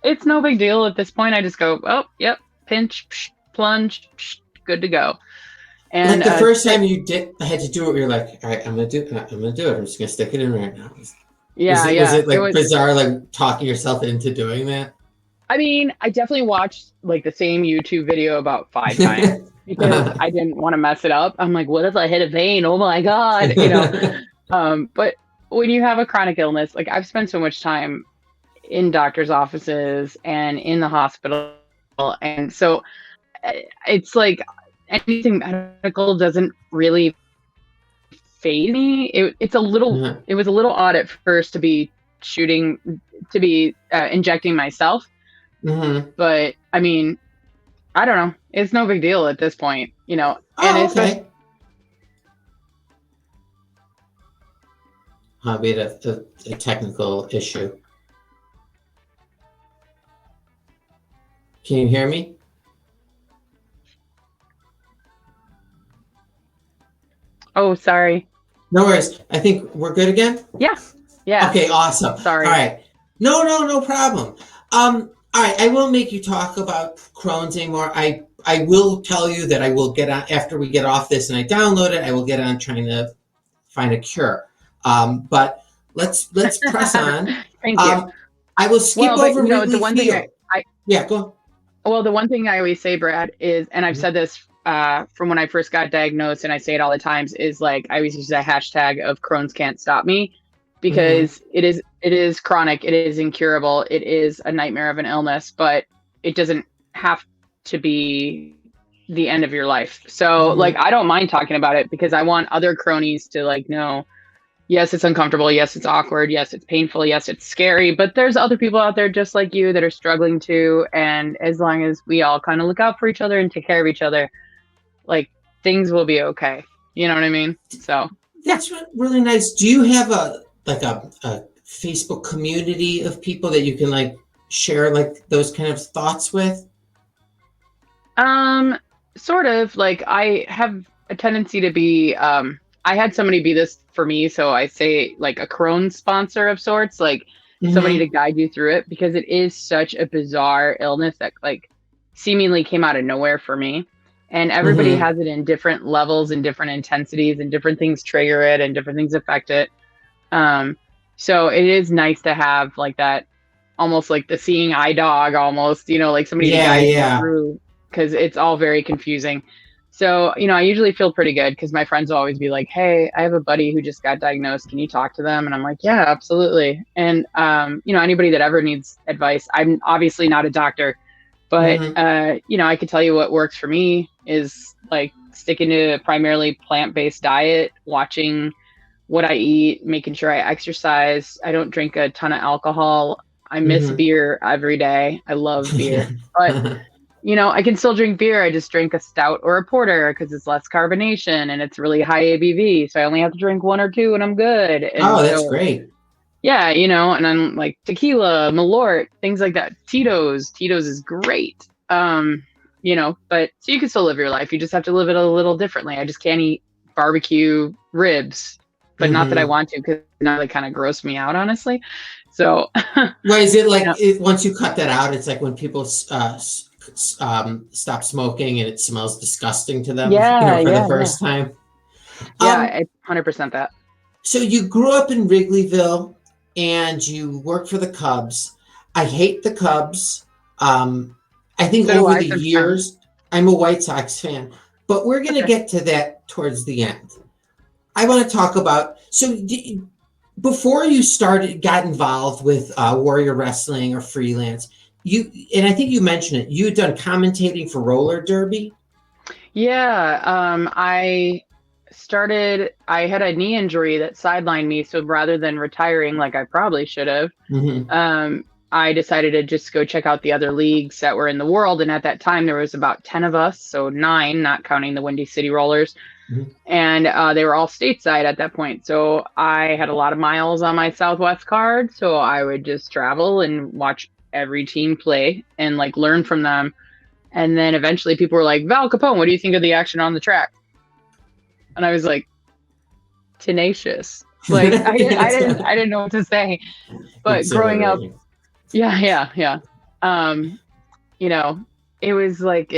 it's no big deal at this point. I just go, oh, yep, pinch, psh, plunge, psh, good to go. And like the first time you had to do it, you're like, all right, I'm gonna do it. I'm just gonna stick it in right now. Was it like bizarre, like talking yourself into doing that? I mean, I definitely watched like the same YouTube video about 5 times because I didn't want to mess it up. I'm like, what if I hit a vein? Oh my God, but when you have a chronic illness, like I've spent so much time in doctors' offices and in the hospital, and so it's like anything medical doesn't really faze me. It was a little odd at first to be injecting myself. But I mean, I don't know. It's no big deal at this point, and okay. Be a technical issue. Can you hear me? Oh, sorry. No worries. I think we're good again? Yeah. Okay, awesome. Sorry. All right. No problem. All right, I won't make you talk about Crohn's anymore. I will tell you that I will get on, after we get off this and I download it, I will get on trying to find a cure. But let's press on. Thank you. I will skip over the one thing go on. Well, the one thing I always say, Brad, is, and I've said this from when I first got diagnosed, and I say it all the times, is like I always use that hashtag of Crohn's can't stop me, because it is chronic, it is incurable, it is a nightmare of an illness, but it doesn't have to be the end of your life. So like I don't mind talking about it because I want other cronies to like know, yes, it's uncomfortable, yes, it's awkward, yes, it's painful, yes, it's scary, but there's other people out there just like you that are struggling too, and as long as we all kind of look out for each other and take care of each other, like things will be okay. You know what I mean? So that's really nice. Do you have a Facebook community of people that you can like share like those kind of thoughts with? Sort of. Like I have a tendency to be I had somebody be this for me, so I say like a Crohn's sponsor of sorts, like somebody to guide you through it, because it is such a bizarre illness that like seemingly came out of nowhere for me. And everybody has it in different levels and different intensities, and different things trigger it and different things affect it. So it is nice to have like that, almost like the seeing eye dog, almost, like somebody to guide you through, because it's all very confusing. So, I usually feel pretty good because my friends will always be like, hey, I have a buddy who just got diagnosed. Can you talk to them? And I'm like, yeah, absolutely. And, anybody that ever needs advice, I'm obviously not a doctor, but, I could tell you what works for me is like sticking to a primarily plant-based diet, watching what I eat, making sure I exercise. I don't drink a ton of alcohol. I miss beer every day. I love beer, but I can still drink beer. I just drink a stout or a porter because it's less carbonation and it's really high ABV. So I only have to drink 1 or 2 and I'm good. And that's great. Yeah, and I'm like tequila, Malort, things like that. Tito's is great. But so you can still live your life. You just have to live it a little differently. I just can't eat barbecue ribs, but not that I Mm-hmm. want to, because now they kind of gross me out, honestly. So, Well, is it like yeah, once you cut that out, it's like when people stop smoking and it smells disgusting to them, yeah, for the yeah, yeah, first time? yeah, Um, 100% that. so you grew up in Wrigleyville and you worked for the Cubs. I hate the Cubs. Um, I think So do over I the sometimes. years, I'm a White Sox fan, but we're going to Okay. get to that towards the end. I want to talk about before you got involved with Warrior Wrestling or freelance. And I think you mentioned it. You had done commentating for roller derby. Yeah, I had a knee injury that sidelined me. So rather than retiring like I probably should have, Mm-hmm. um, I decided to just go check out the other leagues that were in the world. And at that time, there was about 10 of us, so 9, not counting the Windy City Rollers. Mm-hmm. And they were all stateside at that point. So I had a lot of miles on my Southwest card. So I would just travel and watch every team play and like learn from them. And then eventually people were like, Val Capone, what do you think of the action on the track? And I was like, tenacious. Like I didn't know what to say. But growing up, Exhilarating. yeah. Um, you know, it was like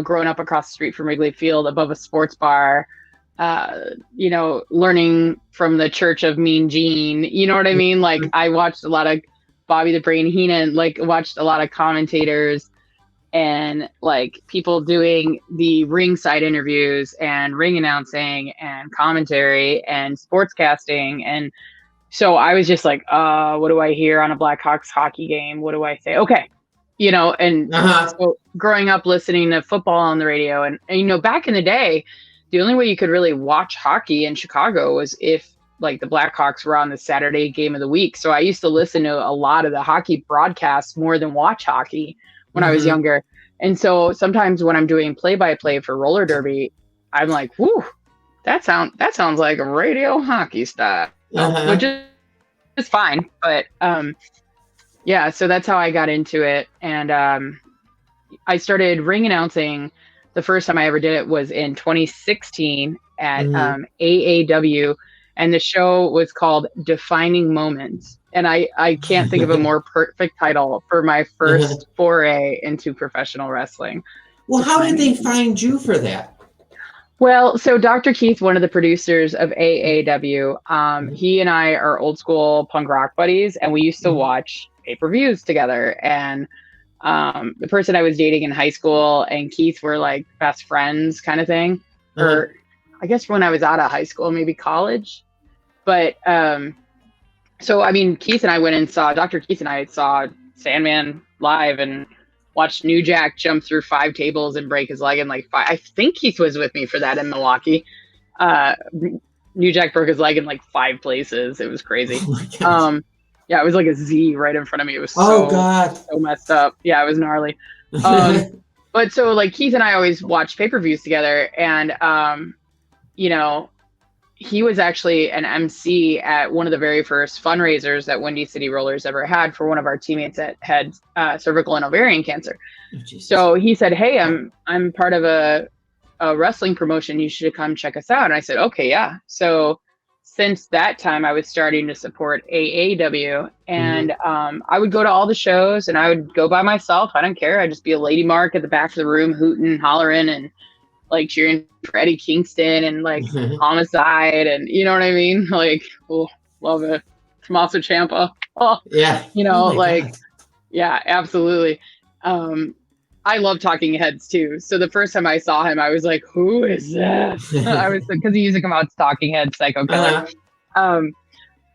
growing up across the street from Wrigley Field above a sports bar, learning from the Church of Mean Gene. You know what I mean? Like I watched a lot of Bobby the Brain Heenan, like watched a lot of commentators and like people doing the ringside interviews and ring announcing and commentary and sportscasting. And so I was just like, what do I hear on a Blackhawks hockey game? What do I say? Okay. And Uh-huh. so growing up listening to football on the radio and back in the day, the only way you could really watch hockey in Chicago was if like the Blackhawks were on the Saturday game of the week. So I used to listen to a lot of the hockey broadcasts more than watch hockey when I was Mm-hmm. younger. And so sometimes when I'm doing play by play for roller derby, I'm like, whoo, that sounds like radio hockey style, which Uh-huh. is fine. But yeah, so that's how I got into it. And I started ring announcing. The first time I ever did it was in 2016 at Mm-hmm. AAW, and the show was called Defining Moments. And I can't think of a more perfect title for my Uh-huh. first foray into professional wrestling. Well, how did Defining they Moments. find you for that? Well, so Dr. Keith, one of the producers of AAW, he and I are old school punk rock buddies, and we used to Mm-hmm. watch pay-per-views together. And the person I was dating in high school and Keith were like best friends kind of thing. Uh-huh. Or I guess when I was out of high school, maybe college. But so I mean, Dr. Keith and I saw Sandman live and watched New Jack jump through 5 tables and break his leg in like 5. I think Keith was with me for that in Milwaukee. Uh, New Jack broke his leg in like 5 places. It was crazy. Oh my gosh. Um, yeah, it was like a Z right in front of me. It was Oh so God. so messed up. Yeah, it was gnarly. Um, but so like Keith and I always watched pay-per-views together, and you know, he was actually an MC at one of the very first fundraisers that Windy City Rollers ever had for one of our teammates that had cervical and ovarian cancer. Oh, Jesus. So he said, "Hey, I'm part of a wrestling promotion. You should come check us out." And I said, "Okay, yeah." So since that time, I was starting to support AAW, Mm-hmm. and I would go to all the shows, and I would go by myself. I don't care. I'd just be a lady mark at the back of the room, hooting, and hollering, and like cheering for Eddie Kingston and like Homicide, and you know what I mean? Like, oh, love it. Tommaso Ciampa. Oh, Yeah. Oh my like, God. yeah, absolutely. Um, I love Talking Heads too. So the first time I saw him, I was like, "Who is this?" I was because he used to come out to Talking Heads, Psycho Killer. Uh-huh. Um,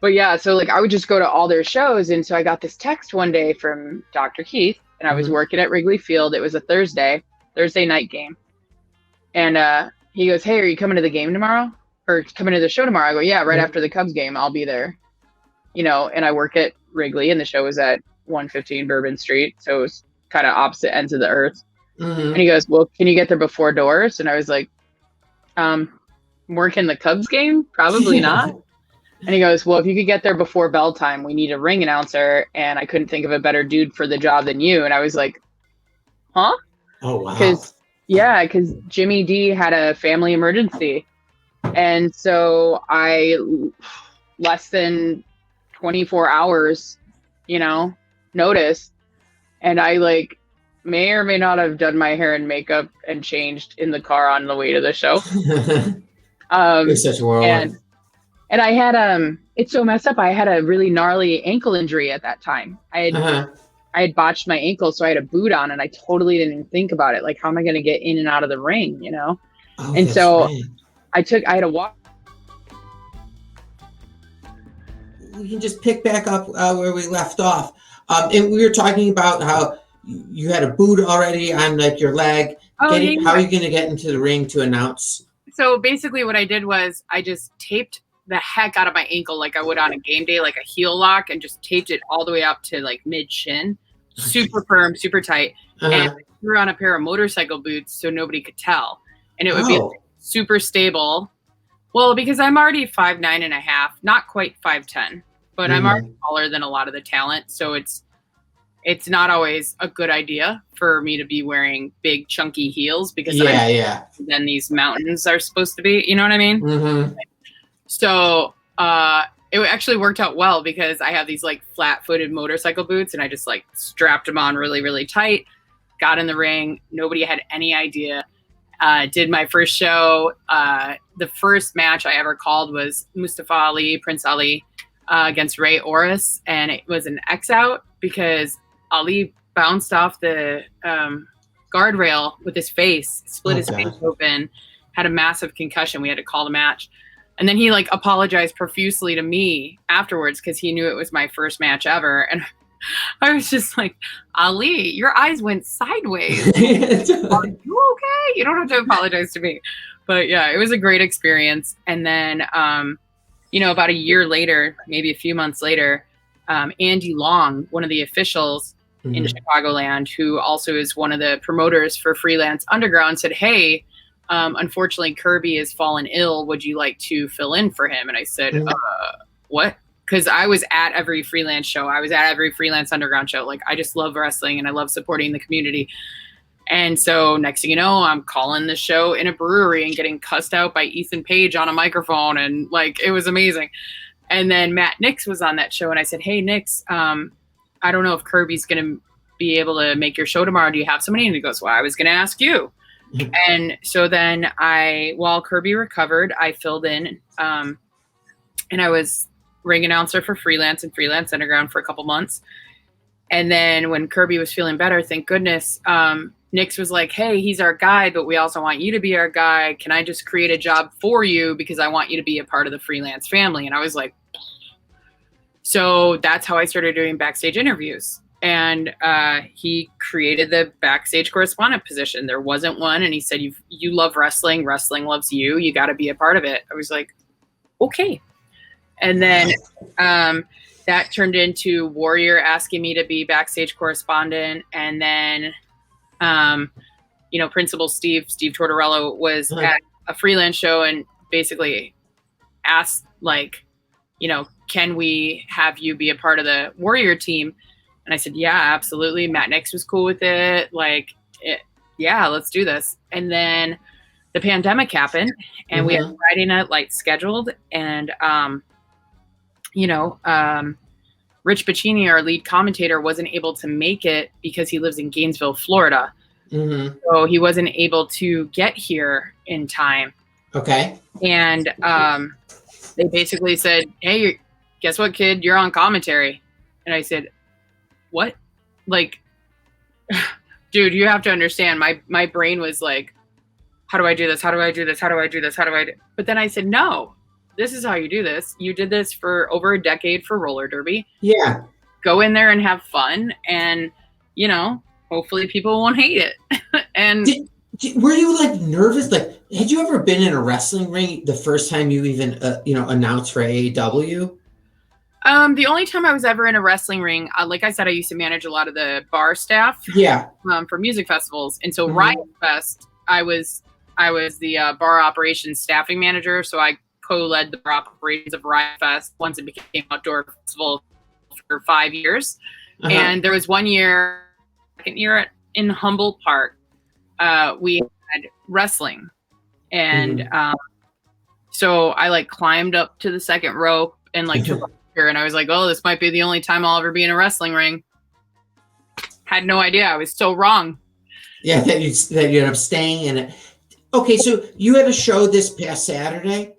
but yeah, so like I would just go to all their shows, and so I got this text one day from Dr. Keith, and I was Mm-hmm. working at Wrigley Field. It was a Thursday night game, and he goes, "Hey, are you coming to the game tomorrow? Or coming to the show tomorrow?" I go, "Yeah, right after the Cubs game, I'll be there." And I work at Wrigley, and the show was at 115 Bourbon Street, so it was kind of opposite ends of the earth. And Mm-hmm. he goes, "Well, can you get there before doors?" And I was like, "I'm working the Cubs game? Probably not." And he goes, well, if you could get there before bell time, we need a ring announcer. And I couldn't think of a better dude for the job than you. And I was like, huh? Oh, wow. Because Jimmy D had a family emergency. And so less than 24 hours, notice. And I may or may not have done my hair and makeup and changed in the car on the way to the show. You're such a whirlwind. And I had it's so messed up. I had a really gnarly ankle injury at that time. I had botched my ankle, so I had a boot on, and I totally didn't even think about it. Like, how am I going to get in and out of the ring, Oh, and so right. I had to walk. We can just pick back up where we left off. And we were talking about how you had a boot already on your leg. Oh, How are you going to get into the ring to announce? So basically what I did was I just taped the heck out of my ankle like I would on a game day, like a heel lock, and just taped it all the way up to mid shin, super firm, super tight. And I threw on a pair of motorcycle boots so nobody could tell. And it would be super stable. Well, because I'm already 5'9.5", not quite 5'10", but I'm already taller than a lot of the talent. So it's not always a good idea for me to be wearing big chunky heels because then these mountains are supposed to be, you know what I mean? Mm-hmm. So it actually worked out well because I have these flat-footed motorcycle boots, and I just strapped them on really, really tight, got in the ring. Nobody had any idea. Did my first show. The first match I ever called was Mustafa Ali, Prince Ali, against Ray Orris, and it was an X-out because Ali bounced off the guardrail with his face, split his face open, had a massive concussion. We had to call the match. And then he apologized profusely to me afterwards because he knew it was my first match ever. And I was just like, Ali, your eyes went sideways. Are you okay? You don't have to apologize to me. But yeah, it was a great experience. And then, about a year later, maybe a few months later, Andy Long, one of the officials in Chicagoland, who also is one of the promoters for Freelance Underground, said, hey, unfortunately, Kirby has fallen ill. Would you like to fill in for him? And I said, what? Because I was at every freelance show. I was at every Freelance Underground show. I just love wrestling and I love supporting the community. And so next thing you know, I'm calling the show in a brewery and getting cussed out by Ethan Page on a microphone. And it was amazing. And then Matt Nix was on that show. And I said, hey, Nix, I don't know if Kirby's going to be able to make your show tomorrow. Do you have somebody? And he goes, well, I was going to ask you. And so then while Kirby recovered, I filled in, and I was ring announcer for Freelance and Freelance Underground for a couple months. And then when Kirby was feeling better, thank goodness, Nix was like, hey, he's our guy, but we also want you to be our guy. Can I just create a job for you? Because I want you to be a part of the Freelance family. And I was like, so that's how I started doing backstage interviews. And he created the backstage correspondent position. There wasn't one. And he said, you love wrestling. Wrestling loves you. You got to be a part of it. I was like, okay. And then that turned into Warrior asking me to be backstage correspondent. And then, Principal Steve Tortorello was at a freelance show and basically asked, can we have you be a part of the Warrior team? And I said, yeah, absolutely. Matt Nix was cool with it. Yeah, let's do this. And then the pandemic happened and we had Friday Night Lights scheduled. And, Rich Bacchini, our lead commentator, wasn't able to make it because he lives in Gainesville, Florida. So he wasn't able to get here in time. Okay. And they basically said, hey, guess what, kid? You're on commentary. And I said, what? Dude, you have to understand, my brain was like, how do I do this? How do I do this? How do I do this? How do I do? But then I said, no, this is how you do this. You did this for over a decade for roller derby. Yeah. Go in there and have fun. And, hopefully people won't hate it. And were you nervous? Had you ever been in a wrestling ring the first time you even, announced for AEW? The only time I was ever in a wrestling ring, like I said, I used to manage a lot of the bar staff. Yeah. For music festivals. And so Riot Fest, I was the bar operations staffing manager. So I co-led the operations of Riot Fest once it became outdoor festival for 5 years. And there was one year, second year in Humboldt Park, we had wrestling. And so I like climbed up to the second rope and like took a picture, and I was like, oh, this might be the only time I'll ever be in a wrestling ring. Had no idea. I was so wrong. Yeah, that you ended up staying in it. Okay, so you had a show this past Saturday.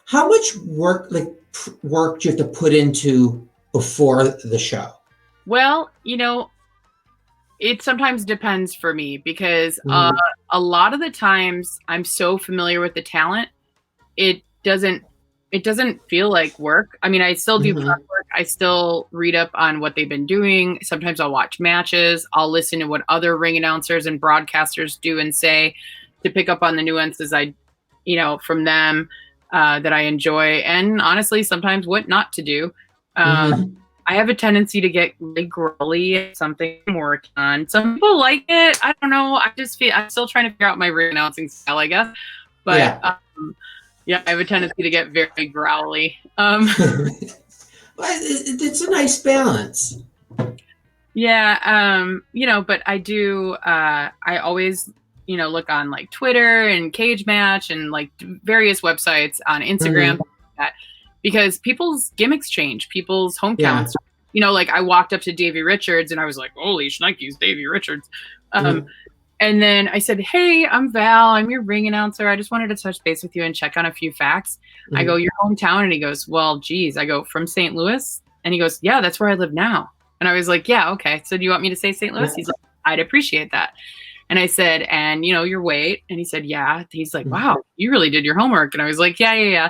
How much work do you have to put into before the show? Well, you know, it sometimes depends for me because a lot of the times I'm so familiar with the talent, it doesn't feel like work. I mean, I still do prep work. I still read up on what they've been doing. Sometimes I'll watch matches. I'll listen to what other ring announcers and broadcasters do and say to pick up on the nuances from them that I enjoy. And honestly, sometimes what not to do. I have a tendency to get really growly at something I'm working on. Some people like it. I don't know. I'm still trying to figure out my ring announcing style, I guess. But I have a tendency to get very growly. It's a nice balance. Yeah. But I do, I always, look on like Twitter and Cage Match and like various websites on Instagram, like that, because people's gimmicks change, people's hometowns. Like I walked up to Davey Richards and I was like, holy shnikes, Davey Richards. And then I said, hey, I'm Val. I'm your ring announcer. I just wanted to touch base with you and check on a few facts. I go, your hometown? And he goes, well, geez. I go, from St. Louis? And he goes, yeah, that's where I live now. And I was like, yeah, okay. So do you want me to say St. Louis? He's like, I'd appreciate that. And I said, and your weight? And he said, yeah. He's like, wow, you really did your homework. And I was like, yeah.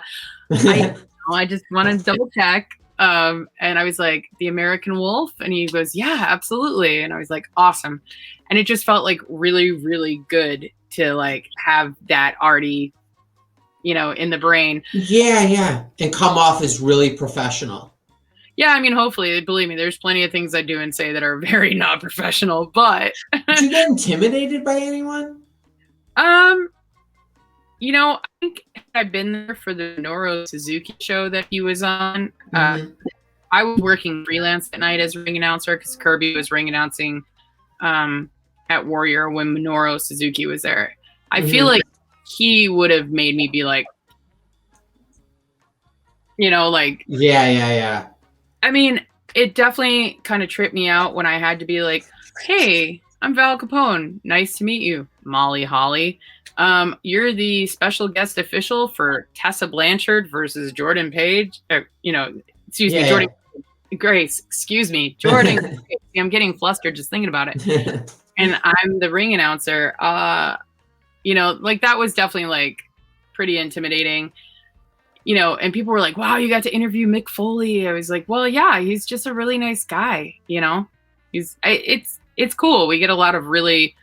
I just want to double check. And I was like, the American Wolf? And he goes, yeah, absolutely. And I was like, awesome. And it just felt like really, really good to like have that already, in the brain. Yeah. And come off as really professional. Yeah, I mean, hopefully, believe me, there's plenty of things I do and say that are very not professional, but... Did you get intimidated by anyone? I think I've been there for the Minoru Suzuki show that he was on. I was working freelance at night as a ring announcer because Kirby was ring announcing at Warrior when Minoru Suzuki was there. I feel like he would have made me be like, like... Yeah. I mean, it definitely kind of tripped me out when I had to be like, hey, I'm Val Capone. Nice to meet you, Molly Holly. You're the special guest official for Tessa Blanchard versus Jordan Page. Jordan Grace. Excuse me, Jordan. I'm getting flustered just thinking about it. And I'm the ring announcer. Like that was definitely like pretty intimidating. And people were like, wow, you got to interview Mick Foley. I was like, well, yeah, he's just a really nice guy. It's cool. We get a lot of really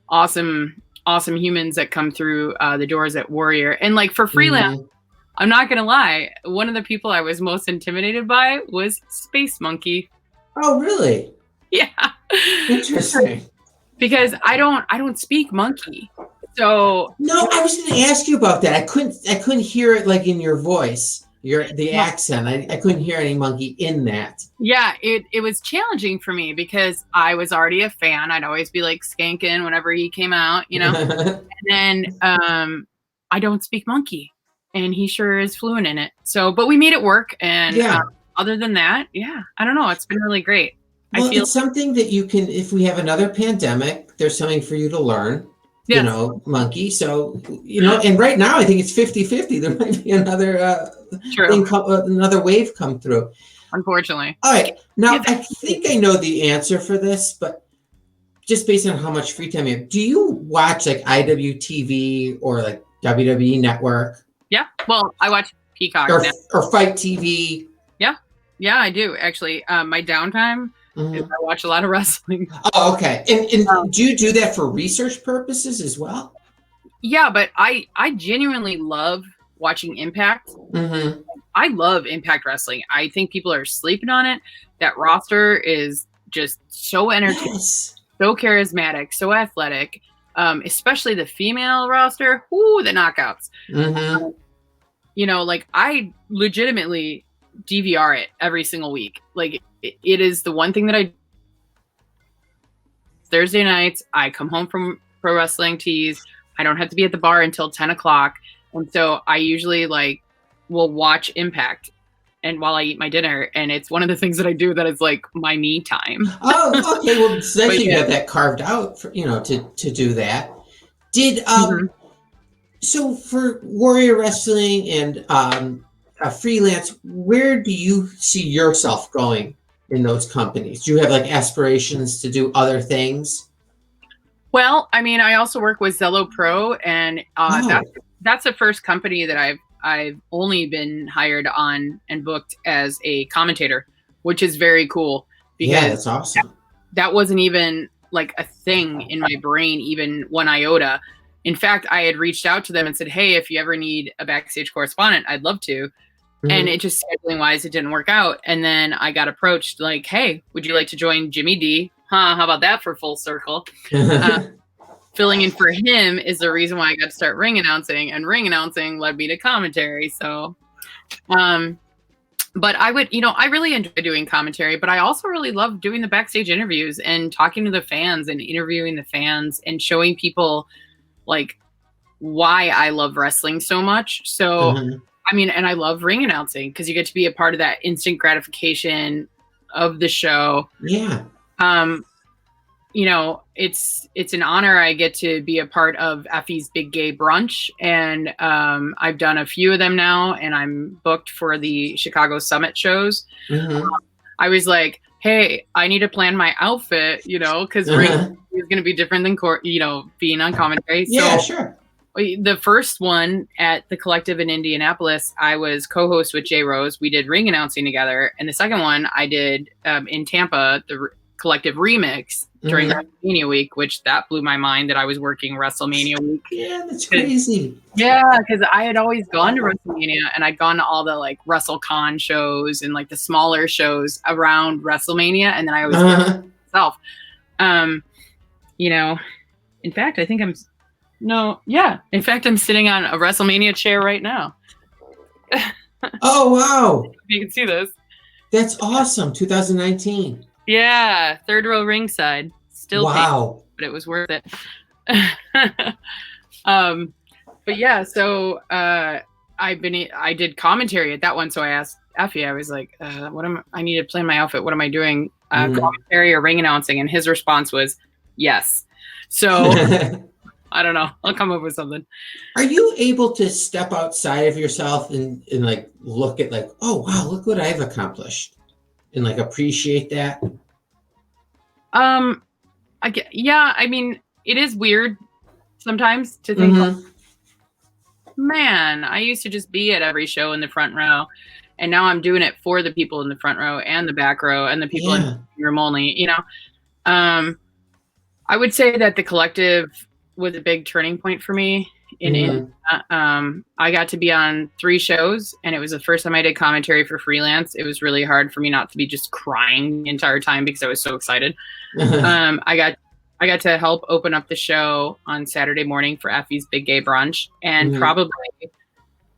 awesome humans that come through the doors at Warrior. And like for freelance, I'm not going to lie. One of the people I was most intimidated by was Space Monkey. Oh, really? Yeah. Interesting. Because I don't speak monkey. So no, I was going to ask you about that. I couldn't hear it like in your voice, the accent. I couldn't hear any monkey in that. Yeah, it was challenging for me because I was already a fan. I'd always be like skanking whenever he came out, And then I don't speak monkey, and he sure is fluent in it. So, but we made it work. And other than that, I don't know. It's been really great. Well, it's something that you can, if we have another pandemic, there's something for you to learn. Yes. Monkey. So, and right now I think it's 50-50. There might be another another wave come through. Unfortunately. All right. Now, I think I know the answer for this, but just based on how much free time you have, do you watch like IWTV or like WWE Network? Yeah. Well, I watch Peacock or Fight TV. Yeah. Yeah, I do. Actually, my downtime is I watch a lot of wrestling. Oh, okay. And do you do that for research purposes as well? Yeah, but I genuinely love watching Impact. I love Impact Wrestling. I think people are sleeping on it. That roster is just so entertaining, so charismatic, so athletic. Especially the female roster. Ooh, the knockouts. like I legitimately DVR it every single week. Like it is the one thing that I Thursday nights, I come home from Pro Wrestling Tees. I don't have to be at the bar until 10 o'clock. And so I usually like will watch Impact and while I eat my dinner. And it's one of the things that I do that is like my me time. Oh, okay. Well, it's nice But you yeah. have that carved out for, to do that. Did, so for Warrior Wrestling and freelance, where do you see yourself going in those companies? Do you have like aspirations to do other things? Well, I mean, I also work with Zello Pro, and that's the first company that I've only been hired on and booked as a commentator, which is very cool because that's awesome. That wasn't even like a thing in my brain, even one iota. In fact, I had reached out to them and said, "Hey, if you ever need a backstage correspondent, I'd love to." Mm-hmm. And it just scheduling wise, it didn't work out. And then I got approached like, "Hey, would you like to join Jimmy D? Huh? How about that for full circle?" Filling in for him is the reason why I got to start ring announcing, and ring announcing led me to commentary. So, but I would, I really enjoy doing commentary, but I also really love doing the backstage interviews and talking to the fans and interviewing the fans and showing people like why I love wrestling so much. So, I mean, and I love ring announcing because you get to be a part of that instant gratification of the show. Yeah. It's an honor. I get to be a part of Effie's Big Gay Brunch, and I've done a few of them now, and I'm booked for the Chicago Summit shows. I was like, hey, I need to plan my outfit, because ring is going to be different than being on commentary. Yeah, so, sure. The first one at the Collective in Indianapolis, I was co-host with Jay Rose. We did ring announcing together, and the second one I did in Tampa, the Collective remix during WrestleMania week, which that blew my mind that I was working WrestleMania week. Yeah, that's crazy. Yeah, because I had always gone to WrestleMania and I'd gone to all the like WrestleCon shows and like the smaller shows around WrestleMania, and then I always did it myself. In fact, in fact, I'm sitting on a WrestleMania chair right now. Oh wow! You can see this. That's awesome. 2019. Yeah, third row ringside. Still painful, but it was worth it. But yeah, so I did commentary at that one. So I asked Effie, I was like, I need to plan my outfit. What am I doing? Commentary or ring announcing? And his response was yes. So I don't know. I'll come up with something. Are you able to step outside of yourself and like look at like, oh wow, look what I've accomplished, and like appreciate that? I mean, it is weird sometimes to think, man, I used to just be at every show in the front row, and now I'm doing it for the people in the front row and the back row and the people in the room only, I would say that the Collective was a big turning point for me. I got to be on 3 shows, and it was the first time I did commentary for freelance. It was really hard for me not to be just crying the entire time because I was so excited. I got to help open up the show on Saturday morning for Effie's Big Gay Brunch, and probably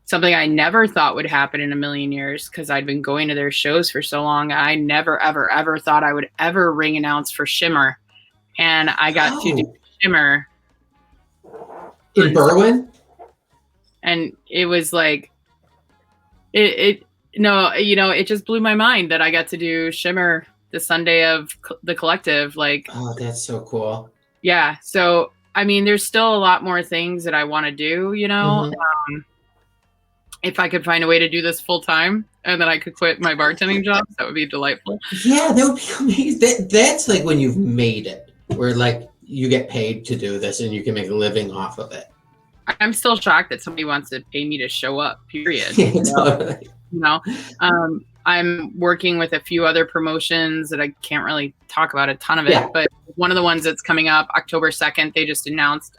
something I never thought would happen in a million years because I'd been going to their shows for so long. I never, ever, ever thought I would ever ring announce for Shimmer, and I got to do Shimmer in Berwyn, and it was like it just blew my mind that I got to do Shimmer the Sunday of the Collective. Like, oh, that's so cool. Yeah, so I mean, there's still a lot more things that I want to do. If I could find a way to do this full time and then I could quit my bartending job, that would be delightful. Yeah, that would be amazing. That's like when you've made it, where like you get paid to do this and you can make a living off of it. I'm still shocked that somebody wants to pay me to show up, period. Totally. I'm working with a few other promotions that I can't really talk about a ton of it, but one of the ones that's coming up October 2nd, they just announced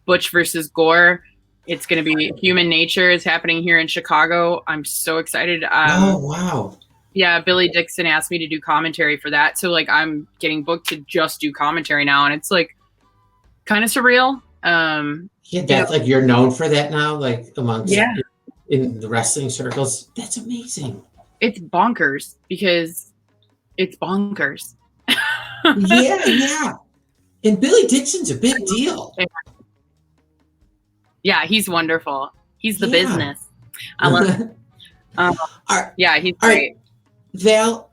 Butch versus Gore. It's going to be Human Nature. Is happening here in Chicago. I'm so excited. Oh, wow. Yeah, Billy Dixon asked me to do commentary for that. So like I'm getting booked to just do commentary now, and it's like kind of surreal. That's like you're known for that now, like amongst in the wrestling circles. That's amazing. It's bonkers because it's bonkers. Yeah. And Billy Dixon's a big deal. Yeah, he's wonderful. He's the Yeah. business. I love him. Yeah, he's All great. right, Val,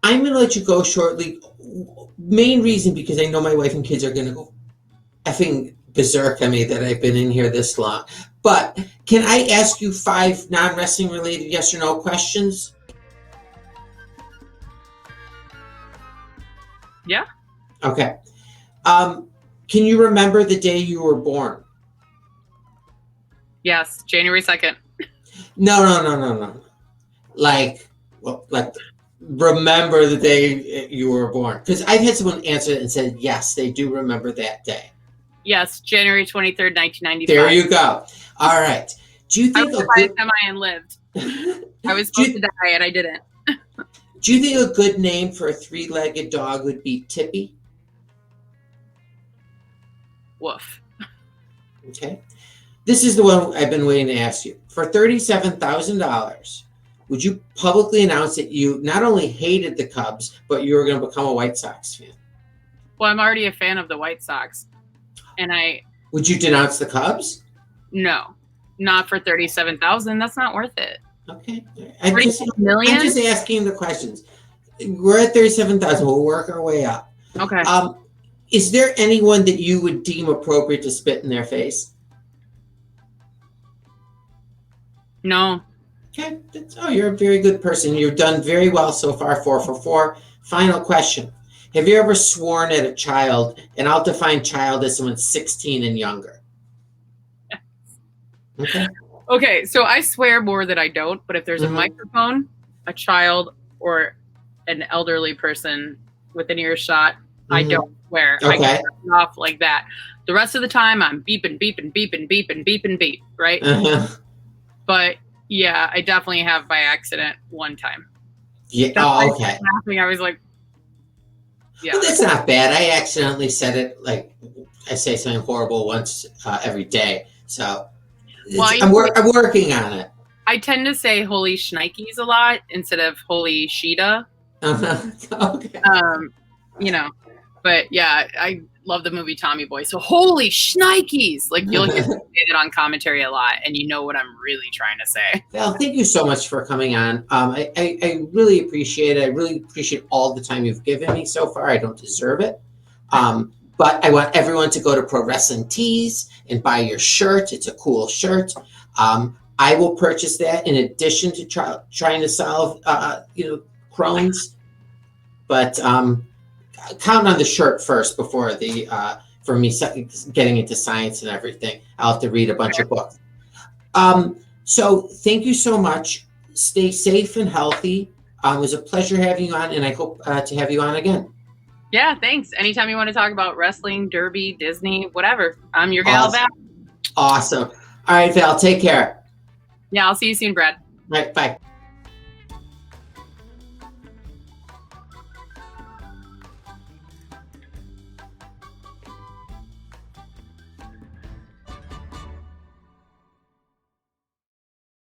I'm going to let you go shortly. Main reason because I know my wife and kids are going to go effing berserk on me that I've been in here this long. But can I ask you 5 non-wrestling related yes or no questions? Yeah. Okay. Can you remember the day you were born? Yes, January 2nd. No. Like remember the day you were born? Because I've had someone answer it and said, yes, they do remember that day. Yes, January 23rd, 1995. There you go. All right. Do you I think was alive and lived. I was supposed to die and I didn't. Do you think a good name for a 3-legged dog would be Tippy? Woof. Okay. This is the one I've been waiting to ask you. For $37,000, would you publicly announce that you not only hated the Cubs, but you were going to become a White Sox fan? Well, I'm already a fan of the White Sox. And Would you denounce the Cubs? No, not for $37,000. That's not worth it. Okay. $37 million? I'm just asking the questions. We're at $37,000. We'll work our way up. Okay. Is there anyone that you would deem appropriate to spit in their face? No. Okay. You're a very good person. You've done very well so far. 4 for 4. Final question. Have you ever sworn at a child? And I'll define child as someone 16 and younger. Okay. Okay, so I swear more that I don't, but if there's a microphone, a child, or an elderly person within earshot, I don't swear. Okay. I get it off like that. The rest of the time, I'm beeping, beep, right? But yeah, I definitely have by accident one time. Yeah. That's why I Okay. started laughing. I was like, yeah. Well, that's not bad. I accidentally said it like I say something horrible once every day. So I'm working on it. I tend to say holy shnikes a lot instead of holy Sheeta. Okay. But yeah, I love the movie Tommy Boy. So holy shnikes! Like you'll hear me say that on commentary a lot, and you know what I'm really trying to say. Well, thank you so much for coming on. I really appreciate it. I really appreciate all the time you've given me so far. I don't deserve it. But I want everyone to go to Pro Wrestling Tees and buy your shirt. It's a cool shirt. I will purchase that in addition to trying to solve, Crohn's. But count on the shirt first before for me getting into science and everything. I'll have to read a bunch of books. So thank you so much. Stay safe and healthy. It was a pleasure having you on, and I hope to have you on again. Yeah, thanks. Anytime you want to talk about wrestling, Derby, Disney, whatever, I'm your gal, Val. Awesome. All right, Val, take care. Yeah, I'll see you soon, Brad. All right, bye.